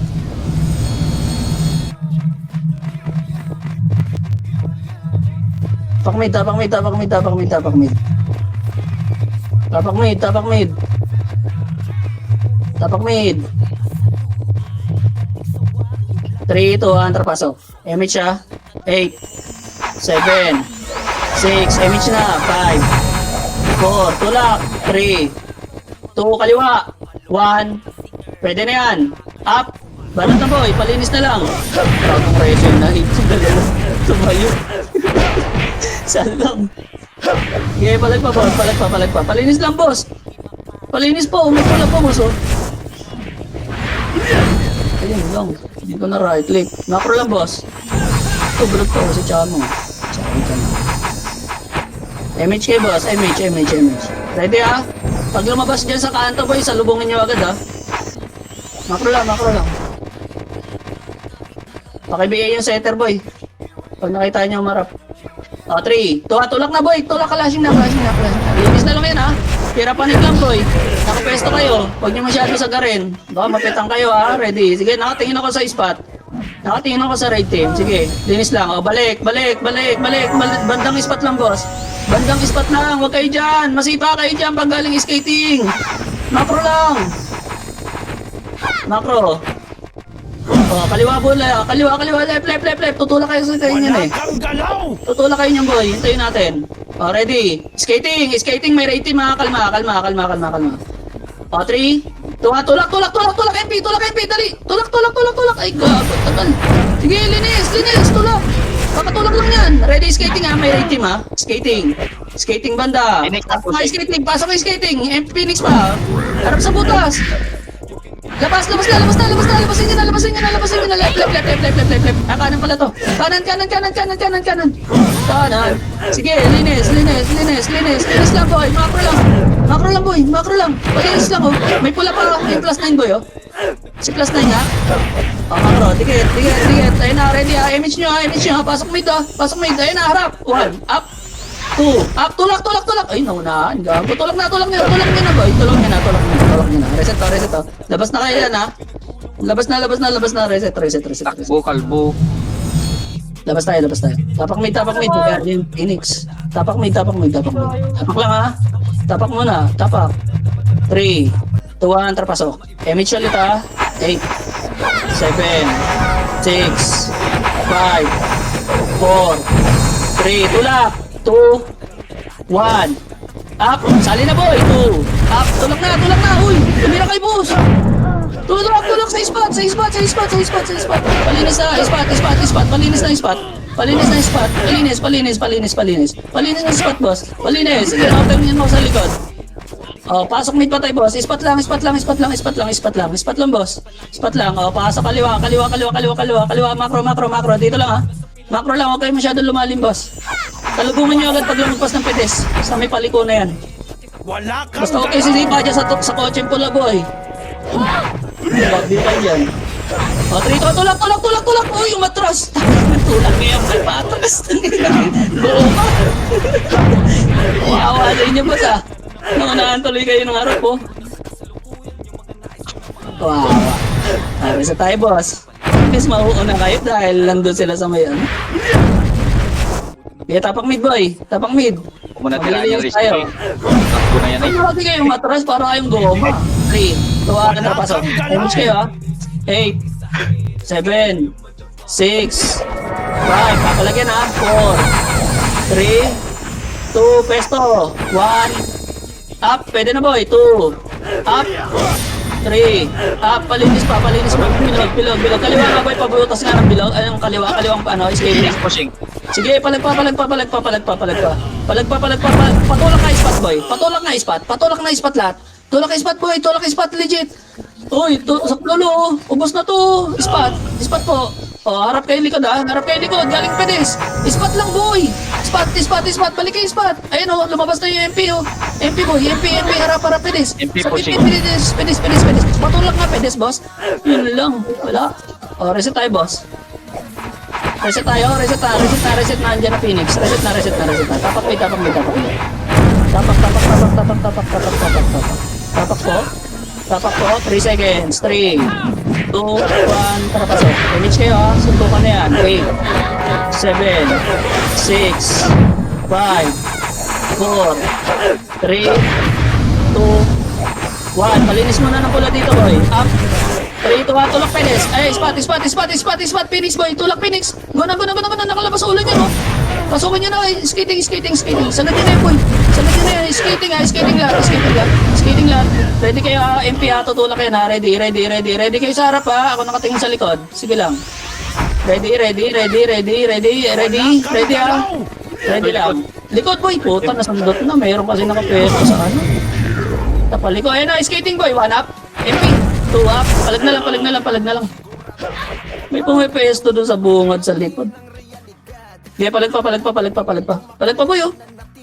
Tapak mid. 3, 2, 1, trapasok. MH ha. 8, 7, 6, MH na. 5, 4, tulak. 3, 2, kaliwa. 1, pwede na yan. Up. Banat na boy, palinis na lang. Bagong pressure na. Tumayo. Salang. Okay, palag pa boss. Palinis lang boss. Palinis po, umipula po boss oh. Ayun lang. Hindi ko na right click. Macro lang boss. Ito, bulog to si Chamo. MH boss. MH. Ready ah? Pag lumabas dyan sa kanto boy, salubungin nyo agad ah. Macro lang. Pakibigay yung setter boy. Pag nakita nyo umarap. 3, 2, tulak na boy. Tulak, kalashing na. Linis na lang yan ha. Pira panig lang boy. Nakapesto kayo. Huwag nyo masyado sagarin. Baka mapetang kayo ha. Ready. Sige, nakatingin ako sa spot. Nakatingin ako sa right team. Sige, linis lang. O, balik. Bandang spot lang boss. Bandang spot lang. Huwag kayo dyan. Masipa kayo dyan pag galing skating. Macro lang. Macro. O, Oh, kaliwa bola. Kaliwa, left. Tutulak kayo sa kayo niyan eh. Tutulak kayo niyan boy. Hintayin natin. Oh, ready. Skating. May rating mga kalma. Oh, 3, 2, 1. Tulak. MP. Dali. Tulak. Ay, gago. Tagal. Sige, linis. Tulak. Pakatulak lang yan. Ready, skating ha. May rating ha. Skating banda. Pasok yung skating. MP Phoenix pa. Harap sa butas. Labasin nyo na. Left. Kanan pala to. Kanan. Sige, linis lang boy. Macro lang. Palinis lang oh. May pula pa. May plus 9 boy oh. Si plus 9 ha. Oh, macro. Tikit. Ayun na, ready ha. Image nyo ha. Pasok mid. Ayun na, harap. 1, up. 2, up. Tulak. Ay, naunahan. Gago. Tulak na boy. Tulak nyo na. Reset to. Labas na kayo yan ha. Labas na. Reset. Takbo, kalbo. Labas tayo. Tapak mid. Guardian Phoenix. Tapak mid. Tapak lang ha. Tapak muna. 3, 2, 1, trapasok. Image ulit ha. 8, 7, 6, 5, 4, 3, tulak. 2, 1. Up. Sali na boy. 2, up. Tulak na. Uy. Tumira kay boss. Tulak sa spot. Palinis na spot. Palinis na spot, boss. Sige, out-time niyan mo sa likod. Oh, pasok mid pa tayo, boss. Spot lang, boss. Spot lang. Oh, pasok kaliwa. Macro. Dito lang, ha. Macro lang, okay masyado lumalim, boss. Talubungan nyo agad pag lumagpas ng pedes. Sa may paliko na yan. Basta okay si Zipa dyan sa kotse pula, boy. Babi kayo dyan. O, 3, tulak. Uy, umatras. Tulak ngayon, patras. Luma. Wawa sa inyo, boss, ha. Nangunahan tuloy kayo ng harap, po. Wawa. Sabi sa tayo, boss. Guys, mauuna kayo dahil nandun sila sa mayan. Kaya tapak mid, boy. Muna tila yung risk tayo. Takbo na yan Ay, marami kayong matras para kayong goma. 3, 2, 1, napasok. Image kayo, ha. 8, 7, 6, 5. Papalagyan, ha. 4, 3, 2, pesto. 1, up. Pwede na, boy. 2, up. 3, up. Palinis pa. Bilog. Kaliwa nga, boy. Pabutas nga ng bilog. Ay, yung kaliwang ano, escape. pushing. Sige, palagpa. Patulak ka spot, boy. Patulak na spot lahat. Tulak ka spot, boy. Legit. Uy, sa lolo. Ubos na to. Spot po. Oh, harap kayo likod, ha. Galing pedes. Spot lang, boy. Spot. Balik kayo spot. Ayun, oh. Lumabas na yung MP, oh. MP, boy. MP. Harap pedes. MP Sa pushing. pedes. Patulak nga pedes, boss. Yun lang. Wala. Oh, reset tayo, boss. Reset na, andyan na Phoenix. Reset na. Tapak may. Tapak po, 3 seconds. 3, 2, 1, trapasok. Image kayo, ha. Suntukan na yan. 8, 7, 6, 5, 4, 3, 2, 1. Malinis muna ng pula dito, boy. Up. 3, 2, 1, tulak Phoenix. Ay, spot, Phoenix, boy. Tulak Phoenix. Guna. Nakalabas sa ulo niya, no? Pasukin niyo na, skating. Sanad niyo na yun, boy. Skating lang. Ready kayo, MP, ha. Tutulak kayo na. Ready kayo sa harap, ha. Ako nakatingin sa likod. Sige lang. Ready, ha. Ready lang. Likod, boy. Puta, nasundot na. Mayroon kasi nakapwesto sa ano. Tapaliko. Ayun na, skating, boy. 1 up. MP. 2 up. Palag na lang. May pumipwesto doon sa bungad sa likod. Sige, palag pa, boy, oh.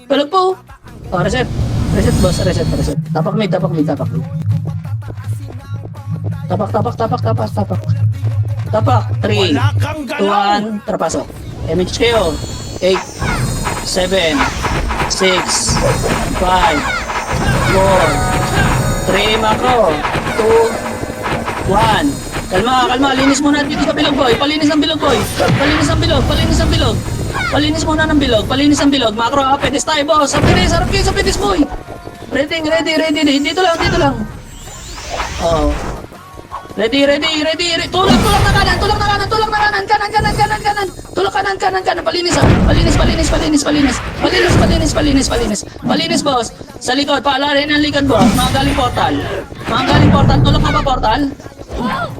Palag pa, oh. Oh, reset, boss. Reset. Tapak mid. Tapak. Tapak. 3, 2, 1, trapasok. Image kayo. 8, 7, 6, 5, 4, 3, macro. 2, 1. Kalma. Linis muna dito sa bilog, boy. Palinis ang bilog. Palinis muna ng bilog. Macro, ha. Pedes tayo, boss. Harap kayo sa pedes, boy. Ready. Dito lang. Oh. Ready. Tulak na kanan. Kanan. Tulak kanan. Palinis, boss. Sa likod, paalarin ang likod, boss. Mga galing portal. Tulak na ba portal?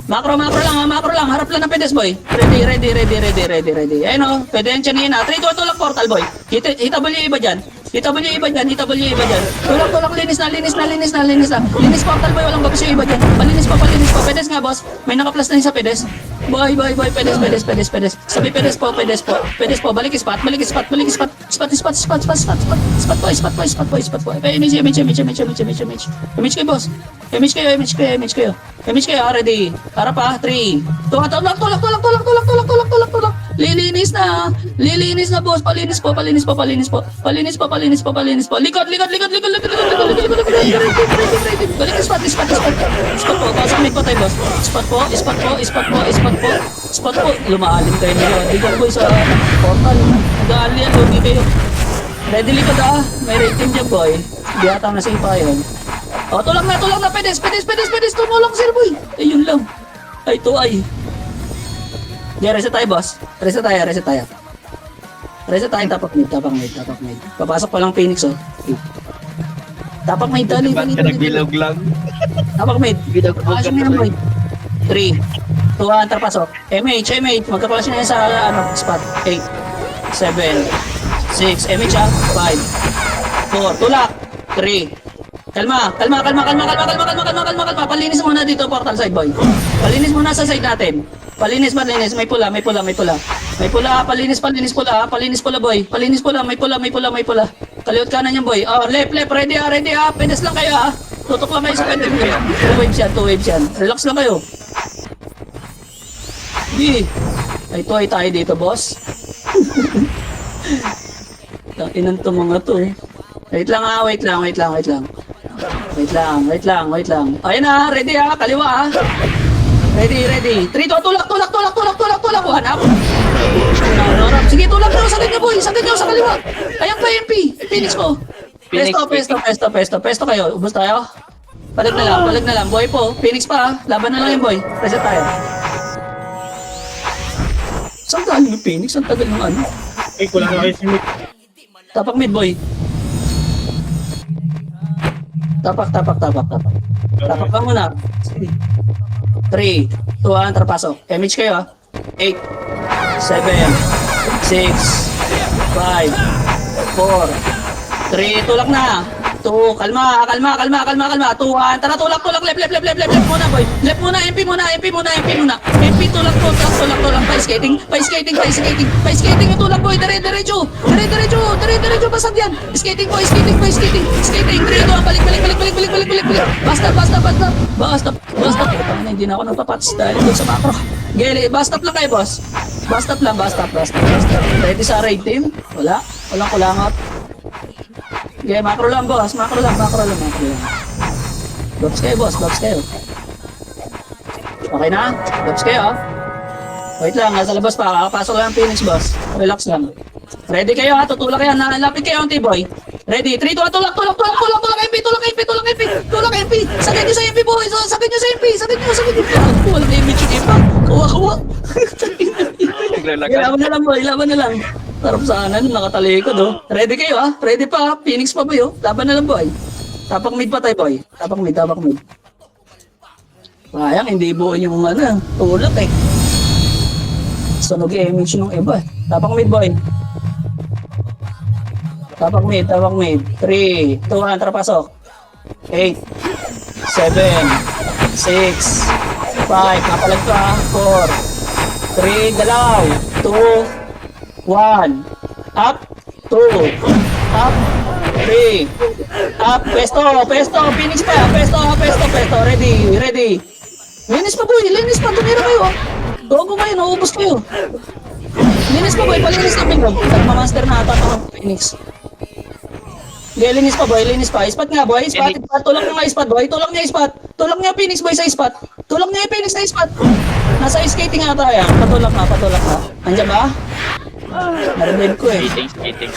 Macro lang. Harap lang ng pedes, boy. Ready. Ayun o, pwede yan siya na. 3, 2, tulak portal, boy. Hitabol yung iba dyan. Tulak, linis na. Linis portal, boy. Walang babas yung iba dyan. Palinis pa. Pedes nga, boss. May nakaplas na yun sa pedes. Boy. Pedes. Sabi pedes po. Balik spot. Spot po. Image kayo, boss. Image kayo. Ready. Harap pa. 3. Tulak. Lilinis na, boss. Palinis po. Likod. Balik spot po. Pasok mid po tayo, boss. Spot po. Lumaalim kayo nyo. Likod po sa portal. Nag-aali yan. Lugi kayo. Ready likod May rating dyan, boy. Di ata na sa ipa yun. O, tulak na. Pedes. Tumulong, sir, boy. Ayun lang. Ay, to ay. Reset tayo, boss. Reset tayo. Tapak mid. Papasok pa lang Phoenix, oh. Tapak mid, dali. Nagbilog lang. Tapak mid. Pasok na yan, boy. 3, 2, 1, terpasok. MH. Magkakalas na yan sa, spot. 8, 7, 6, MH, 5, 4, tulak. 3, kalma. Palinis muna dito, portal side, boy. Palinis muna sa side natin. Palinis. May pula. Palinis pula, boy. May pula. Kaliwat kanan yan, boy. Oh, left. Ready. Pedes lang kayo, Tutok lang kayo sa pedes. 2 waves yan. Relax lang kayo. Di. Ay, tayo dito, boss. Inan to mga to, eh. Wait lang. Ayun ready kaliwa Ready. 3, 2, tulak. Hanap. Sige, tulak daw. Sakit nyo, boy. Sa kaliwa. Ayan pa, MP. Phoenix ko. Pesto kayo. Ubus tayo. Balik na lang. Boy po. Phoenix pa, laban na lang yung boy. Reset tayo. Saan galing yung Phoenix? Ang tagal ng ano? Kulang na kayo si Mick. Tapak mid, boy. Tapak ka muna. 3, 2, 1, terpasok. MH kayo, 8, 7, 6, 5, 4, 3, tulak na. 2, kalma. 2, 1, tara, tulak. Left muna, boy. Left muna, MP muna. MP, tulak. Pa skating yung tulak, boy. Diretso, basag yan. Skating. 3, 2, balik. Basta. Hindi na ako nagpapats dahil doon sa macro. Geli, basta lang kayo, boss. Basta. Ready sa raid team? Walang kulangot. Okay, macro lang, boss. Macro lang. Dops kayo, boss. Okay na? Dops kayo, Wait lang, nasa labas pa. Kakapasok lang ang Phoenix, boss. Relax lang. Ready kayo, tutulak kayo. Lapit kayo, T-boy. Ready? 3, 2, 1, tulak, MP. Sakit nyo sa MP, boy. Sakit nyo. Walang image yung iba. Kawa. Laban na lang. Tarap sana, nakatalikod, Ready kayo, Ready pa, Phoenix pa, boy, Laban na lang, boy. Tapak mid pa tayo, boy. Tapak mid. Sayang, hindi buo yung tulak, Sunog yung image ng iba, Tapak mid, boy. Tapak mid. 3, 2, 1, terpasok. 8, 7, 6, 5, kapalag ka, 4, 3, galaw, 2, 1, up, 2, up, 3, up, pesto, Phoenix pa, pesto, ready. Linis pa, boy, tumira kayo, Gogo kayo, naubos kayo. Linis pa, boy, palinis na pingog. Nagmamaster na ata ng Phoenix. Linis pa, boy, Spot nga, boy, spot. Tulak nga, spot, boy, tulak niya Phoenix, boy, sa spot. Tulak niya yung Phoenix na spot. Nasa skating ata yan, patulak na. Nandiyan ba? Narinig ko eh. Skating.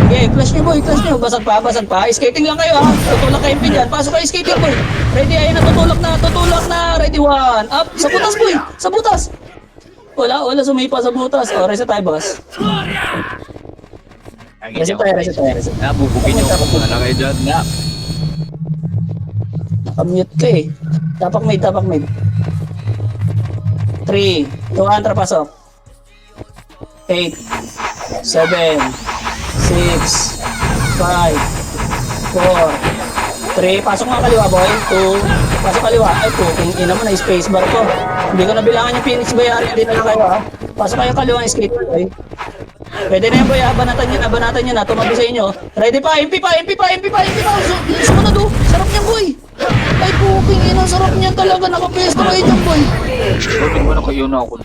Okay, flash nyo boy, flash nyo. Basag pa. Skating lang kayo ha. Tutulak kayo dyan. Pasok kayo skating boy. Ready, ayun na, tutulak na. Ready, one. Up, sa butas boy. Sa butas. Wala, sumipa sa butas. O, reset tayo boss. Reset tayo. Bubugin nyo. Wala kayo dyan. Nakamute ka eh. Tapak mid. 3, 2, 1, trapasok. 8, 7, 6, 5, 4, 3, pasok nga kaliwa boy. 2, pasok kaliwa. Ay po, ina mo na space bar ko. Hindi ko nabilangan yung Phoenix bayari. Hindi na lang kayo ha. Pasok kayo kaliwa yung skate boy. Pwede na yan boy, abanatan nyo na. Tumabi sa inyo. Ready pa, MP pa. Sumunod oh. Sarap niyan boy. Ay puking ina, sarap niyan talaga. Nakapesto kayo dyan boy. Bakit mo na kayo na ako?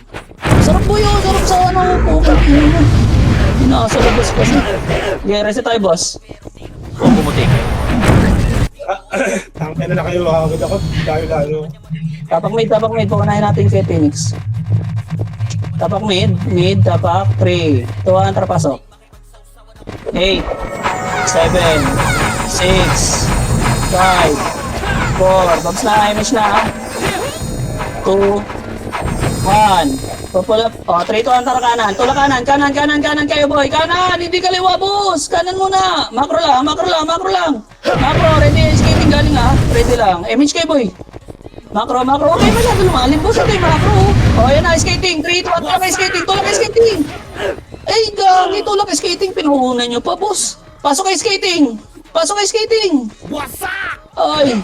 Sarap boy oh, sarap sa ano. Puking ina. Nasa labas kasi. Okay, reset tayo boss. Huwag pumutik. Tangkay na kayo, agad ako. Dahil Tapak mid. Pukunahin natin kay Phoenix. Tapak mid, tapak. 3, 2, 1, trapasok. 8, 7, 6, 5, 4, babs na, image na. 2, 1, pull up. O, 3, 2, 1, tara kanan. Tulak kanan kayo boy. Kanan, hindi kaliwa boss. Kanan muna. Macro lang. Macro, ready, skating galing ha. Ready lang. Image kayo boy. Macro. Okay, masyado lumalim boss. Ito yung macro. O, yan na, skating. 3, 2, 1, tara skating. Tulak kayo skating. Ay, gagi, tulak kayo skating. Pinuhunan nyo pa boss. Pasok kayo skating. Ay.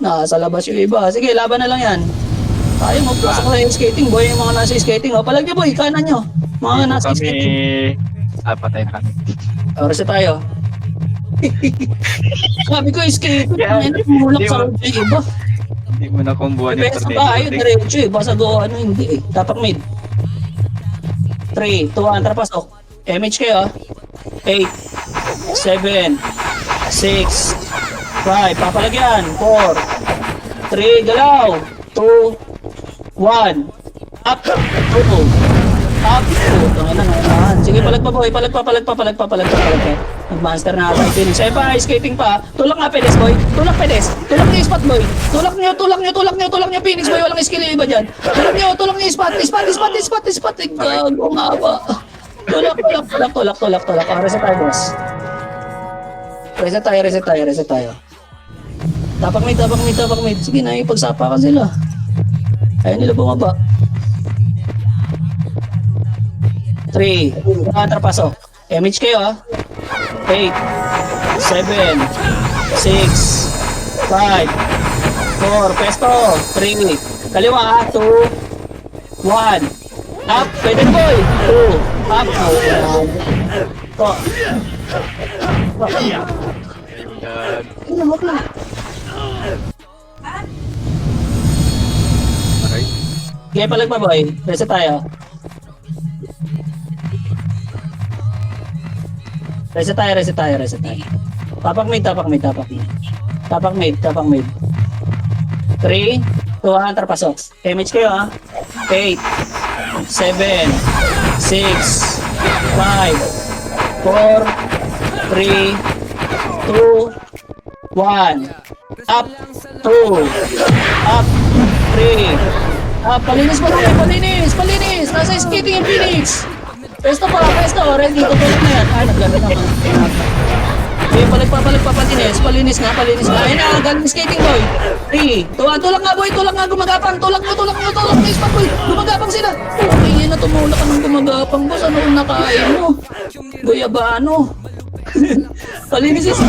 Nasa labas yung iba. Sige, laban na lang yan. Tayo mo, pasok na yung skating boy. Yung mga nasa skating. O, palag nyo boy, kanan nyo. Mga nasa skating. Patay na kami. Oras na tayo. Sabi ko, skating. Mulak sa road yung iba. Hindi mo na kumbuhan yung Pesa pa, ayun, diretso eh. Basta go, ano, hindi eh. Tapak mid. 3, 2, 1, trapasok. MH kayo, 8, 7, 6, 5, papalagyan. 4, 3, galaw. 2, 1, up, 2, up, 2. Tangina na. Sige, palag pa boy, palag pa. Nag-monster na ata yung Phoenix. Ay pa, skating pa. Tulak nga pedes boy. Tulak niyo yung spot boy. Tulak niyo Phoenix boy. Walang skill yung iba dyan. Tulak niyo yung spot. Ay, gago nga ba. Tulak. Reset tayo boss. Reset tayo. Tapak mid. Sige na, ipagsapa ka sila. Ayaw nila bumaba. 3, 1, trapasok. MH kayo ha. 8, 7, 6, 5, 4, pesto. 3, kaliwa ha. 2, 1, up. Pwede na boy. 2, up. Wag na. Okay, palag pa boy. Reset tayo. Reset tayo. Tapak mid. 3, 2, 1, trapasok. MH kayo ha. 8, 7, 6, 5, 4, 3, 2, 1, up, 2, up, 3, up, palinis. Nasa skating yung Phoenix. Pesto. Ready, tutulog na yan. Ay, naglaga naman. Okay, palag pa. Palinis nga. Ayun na, galing skating boy. 3, 2, 1, tulak nga boy. Gumagapang. Tulak nyo yung spot boy. Gumagapang sila. Okay, yun na, tumulak ka ng gumagapang boss. Ano ang nakain mo? Guyabano. Palinis yung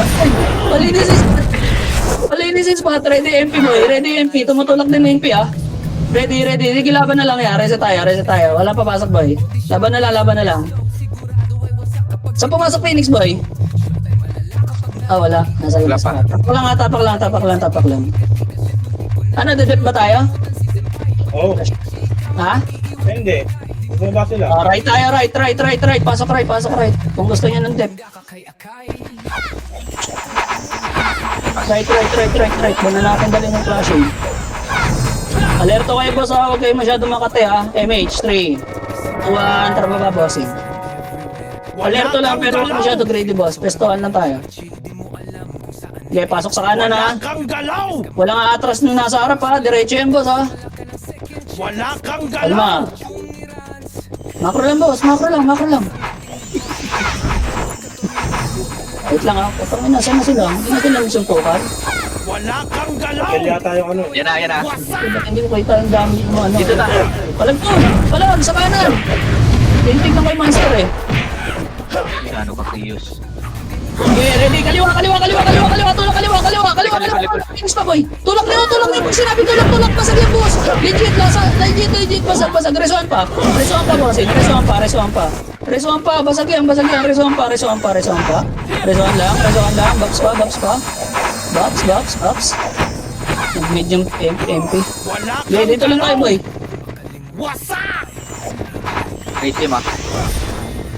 spot. Ready, MP boy. Tumutulak din ng MP ah. Ready. Sige, laban na lang yan. Reset tayo. Wala papasok boy. Laban na lang. Saan pumasok Phoenix boy? Ah, wala. Nasa Wala labas pa. pa. Tapak lang. Ano, dedep ba tayo? Oo. Ha? Hindi. Bumaba sila. Right tayo, right. Pasok right. Kung gusto niya ng dep. Right. Muna natin dali ng flashing. Alerto kayo boss ha, huwag kayo masyado makate ha. MH, 3, 2, 1, tara baba bossing. Alerto lang pero huwag masyado greedy boss. Pestohan lang tayo. Okay, pasok sa kanan ha. Kang galaw! Walang aatras na nasa harap ha. Diretso yan boss ha. Wala kang Kalma. galaw! Macro lang boss. Macro lang. Macro lang. Wait lang ha. Patangin na. Saan na sila? Hindi natin lang suntukan. Wala kang galaw! Kaya yata yung ano. Yan na, yan na. Hindi ko kita ang dami mo ano. Dito na. Palag to. Palag sa kanan. Tintig lang kay monster eh. Ano ka, Krios? Okay, ready? Kaliwa. Tulak. Finish pa, boy. Tulak niyo. Pag sinabi tulak. Basag yan, boss. Legit. Basag. Resuan pa, boss. Resuan pa. Basag yan. Resuan lang. Babs pa. Babs. Medium MP. Wala kang Okay, dito lang tayo, boy. Wasak! Great team ah.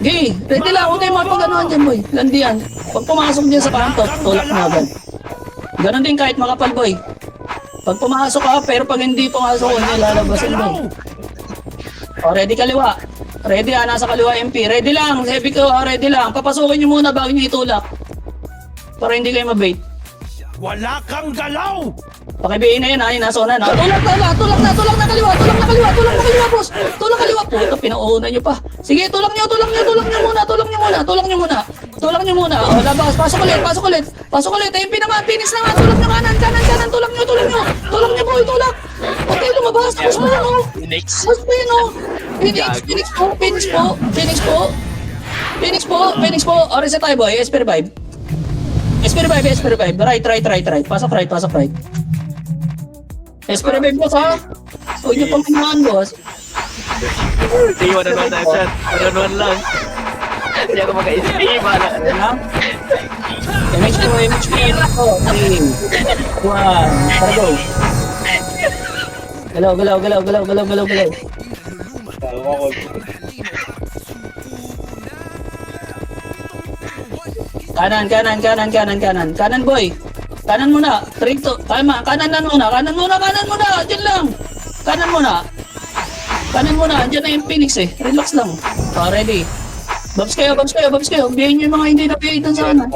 Okay, ready lang. Huwag kayo mapag-anoan dyan, boy. Landi yan. Pag pumasok dyan sa kanto, tulak na agad. Ganon din kahit makapal, boy. Pag pumasok ka, pero pag hindi pumasok, hindi lalabasin, boy. O, ready kaliwa. Ready nasa kaliwa MP. Ready lang, heavy ko, ready lang. Papasukin nyo muna bago nyo itulak. Para hindi kayo mabait. Wala kang galaw! Pakibihin na yan, ha, nasa una na. Tulak na kaliwa, boss. Tulak kaliwa. Puta, pinauuna nyo pa. Sige, tulak nyo muna. O, labas, pasok ulit. MP naman, finish na nga. Tulak nyo kanan. Tulak nyo, boy, tulak. Okay, lumabas. Tapos mo yan, o. Next. Tapos mo yan, o. Phoenix po. O, reset tayo, boy. SP revive. Right. Pasok right. SP revive, boss, ha. Huwag nyo pang pinahan, boss. Sige, 1-on-1 tayo, chat. 1-on-1 lang. Hindi ako makaisip. Sige, bahala ka na. MH po. 3, 2, 1. Tara, go. Galaw. Tawa ko. Kanan, boy. Kanan muna. 3, 2. Tama. Kanan muna. Diyan lang. Kanan muna. Andiyan na yung Phoenix eh. Relax lang. O, ready. Babs kayo. Biyahin nyo yung mga hindi na-biyahin doon sa ano.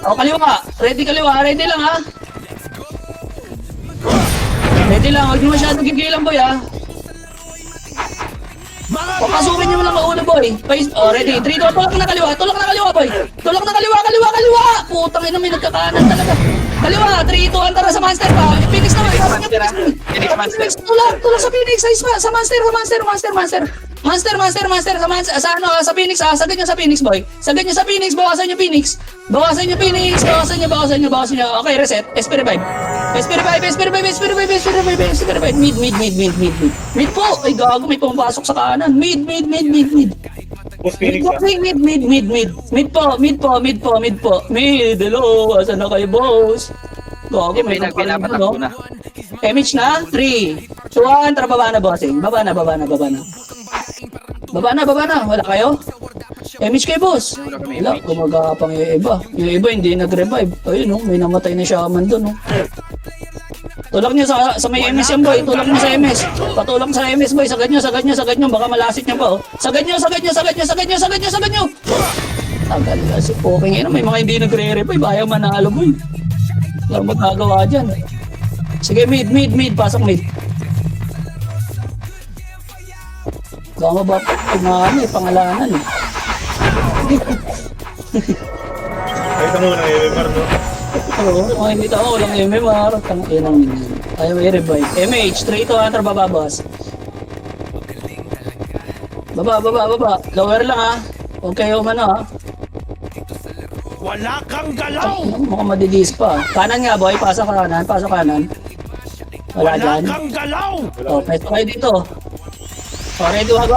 O, kaliwa. Ready lang ha. Ready lang. Huwag nyo masyado gigilan, boy ha. Papasukin nyo lang mauna, boy. O, ready. 3, 2, tulak na kaliwa, boy. Tulak na kaliwa. Putang ina, may nagkakanan talaga. Kaliwa, 3, 2, antara sa monster pa. Phoenix naman. Phoenix, tulak sa Phoenix. Sa monster. Sa Phoenix, sagad nyo sa Phoenix, boy. Bawasan nyo Phoenix. Okay, reset. SP revive. Mid po. Ay, gago, may pumapasok sa kanan. Mid. Boss Phoenix ah. Mid po. Hello, asan na kayo, boss? Gago, may Pinapatakbo na. MH na? 3, 2, 1, tara baba na, bossing. Baba na. Wala kayo? MH kayo, boss. Wala, gumagapang yung iba. Yung iba hindi nag-revive. Ayun, no? May namatay na shaman doon, no? Tulak nyo sa may MS yan, boy. Tulak nyo sa MS. Patulak sa MS, boy. Sagad nyo. Baka malasit nyo pa, oh. Sagad nyo. Tagal kasi okay ngayon. May mga hindi nagre-revive. Ayaw manalo, boy. Wala magagawa dyan. Sige, mid. Pasok mid. Gama ba pangalanan eh. Kahit mo na MMR no. Oo, makikita ko walang MMR. Tanginang ayaw i-revive. MH, 3 to hunter, baba, boss. Baba. Lower lang ha. Huwag kayo ha. Wala kang galaw! Mukhang madidis pa. Kanan nga, boy. Pasok kanan. Wala dyan. Kang galaw! O, pesto kayo dito. O, ready. Wag.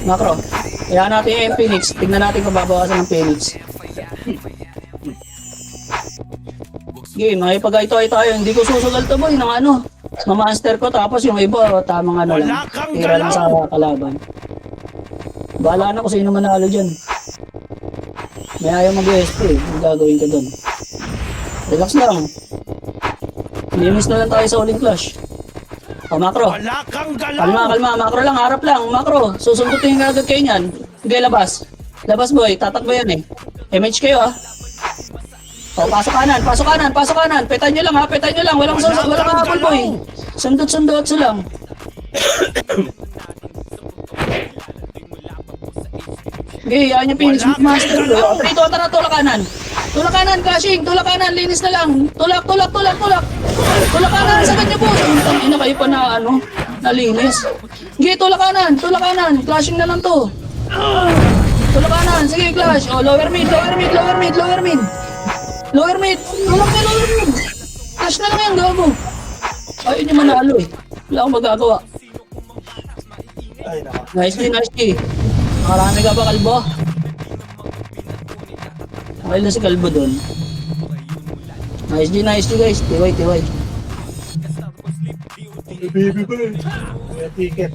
Macro. Kaya natin yung Phoenix. Tignan natin kung babawasan ng Phoenix. Game, makipag-ito-ay tayo. Hindi ko susugal to, boy, ng ano. Mamaster ko, tapos yung iba, tamang ano lang. Tira lang sa kalaban. Bahala na kung sino manalo dyan. May ayaw mag-SP. Ang gagawin ka dun. Relax lang. Limis na lang tayo sa All-in Clash. O, macro. Wala kang galaw! Kalma. Macro lang, harap lang. Macro. Susundutin ka agad kayo niyan. Sige, labas. Labas boy, tatakbo yan eh. MH kayo ah. O, pasok kanan, pasok kanan, pasok kanan. Petan nyo lang ha, petan nyo lang. Walang habol boy. Sundot-sundot lang. Okay, yan yung Phoenix Master boy. O, 3, 2, tara, tulak kanan. Tulak kanan, clashing. Tulak kanan, linis na lang. Tulak. Tulak kanan, sagad nyo po. Ang ina kayo pa na ano, nalinis. Okay, tulak kanan. Clashing na lang to. Tulak kanan, sige clash. O, lower mid. Tulak na lower mid. Clash na lang yan, gago. Ayaw nyo manalo eh. Wala akong magagawa. Ay, naka. Nice G. Marami ka ba, Kalbo? Okay na si Kalbo dun. Nice G guys. Tiway. Baby boy. May ticket.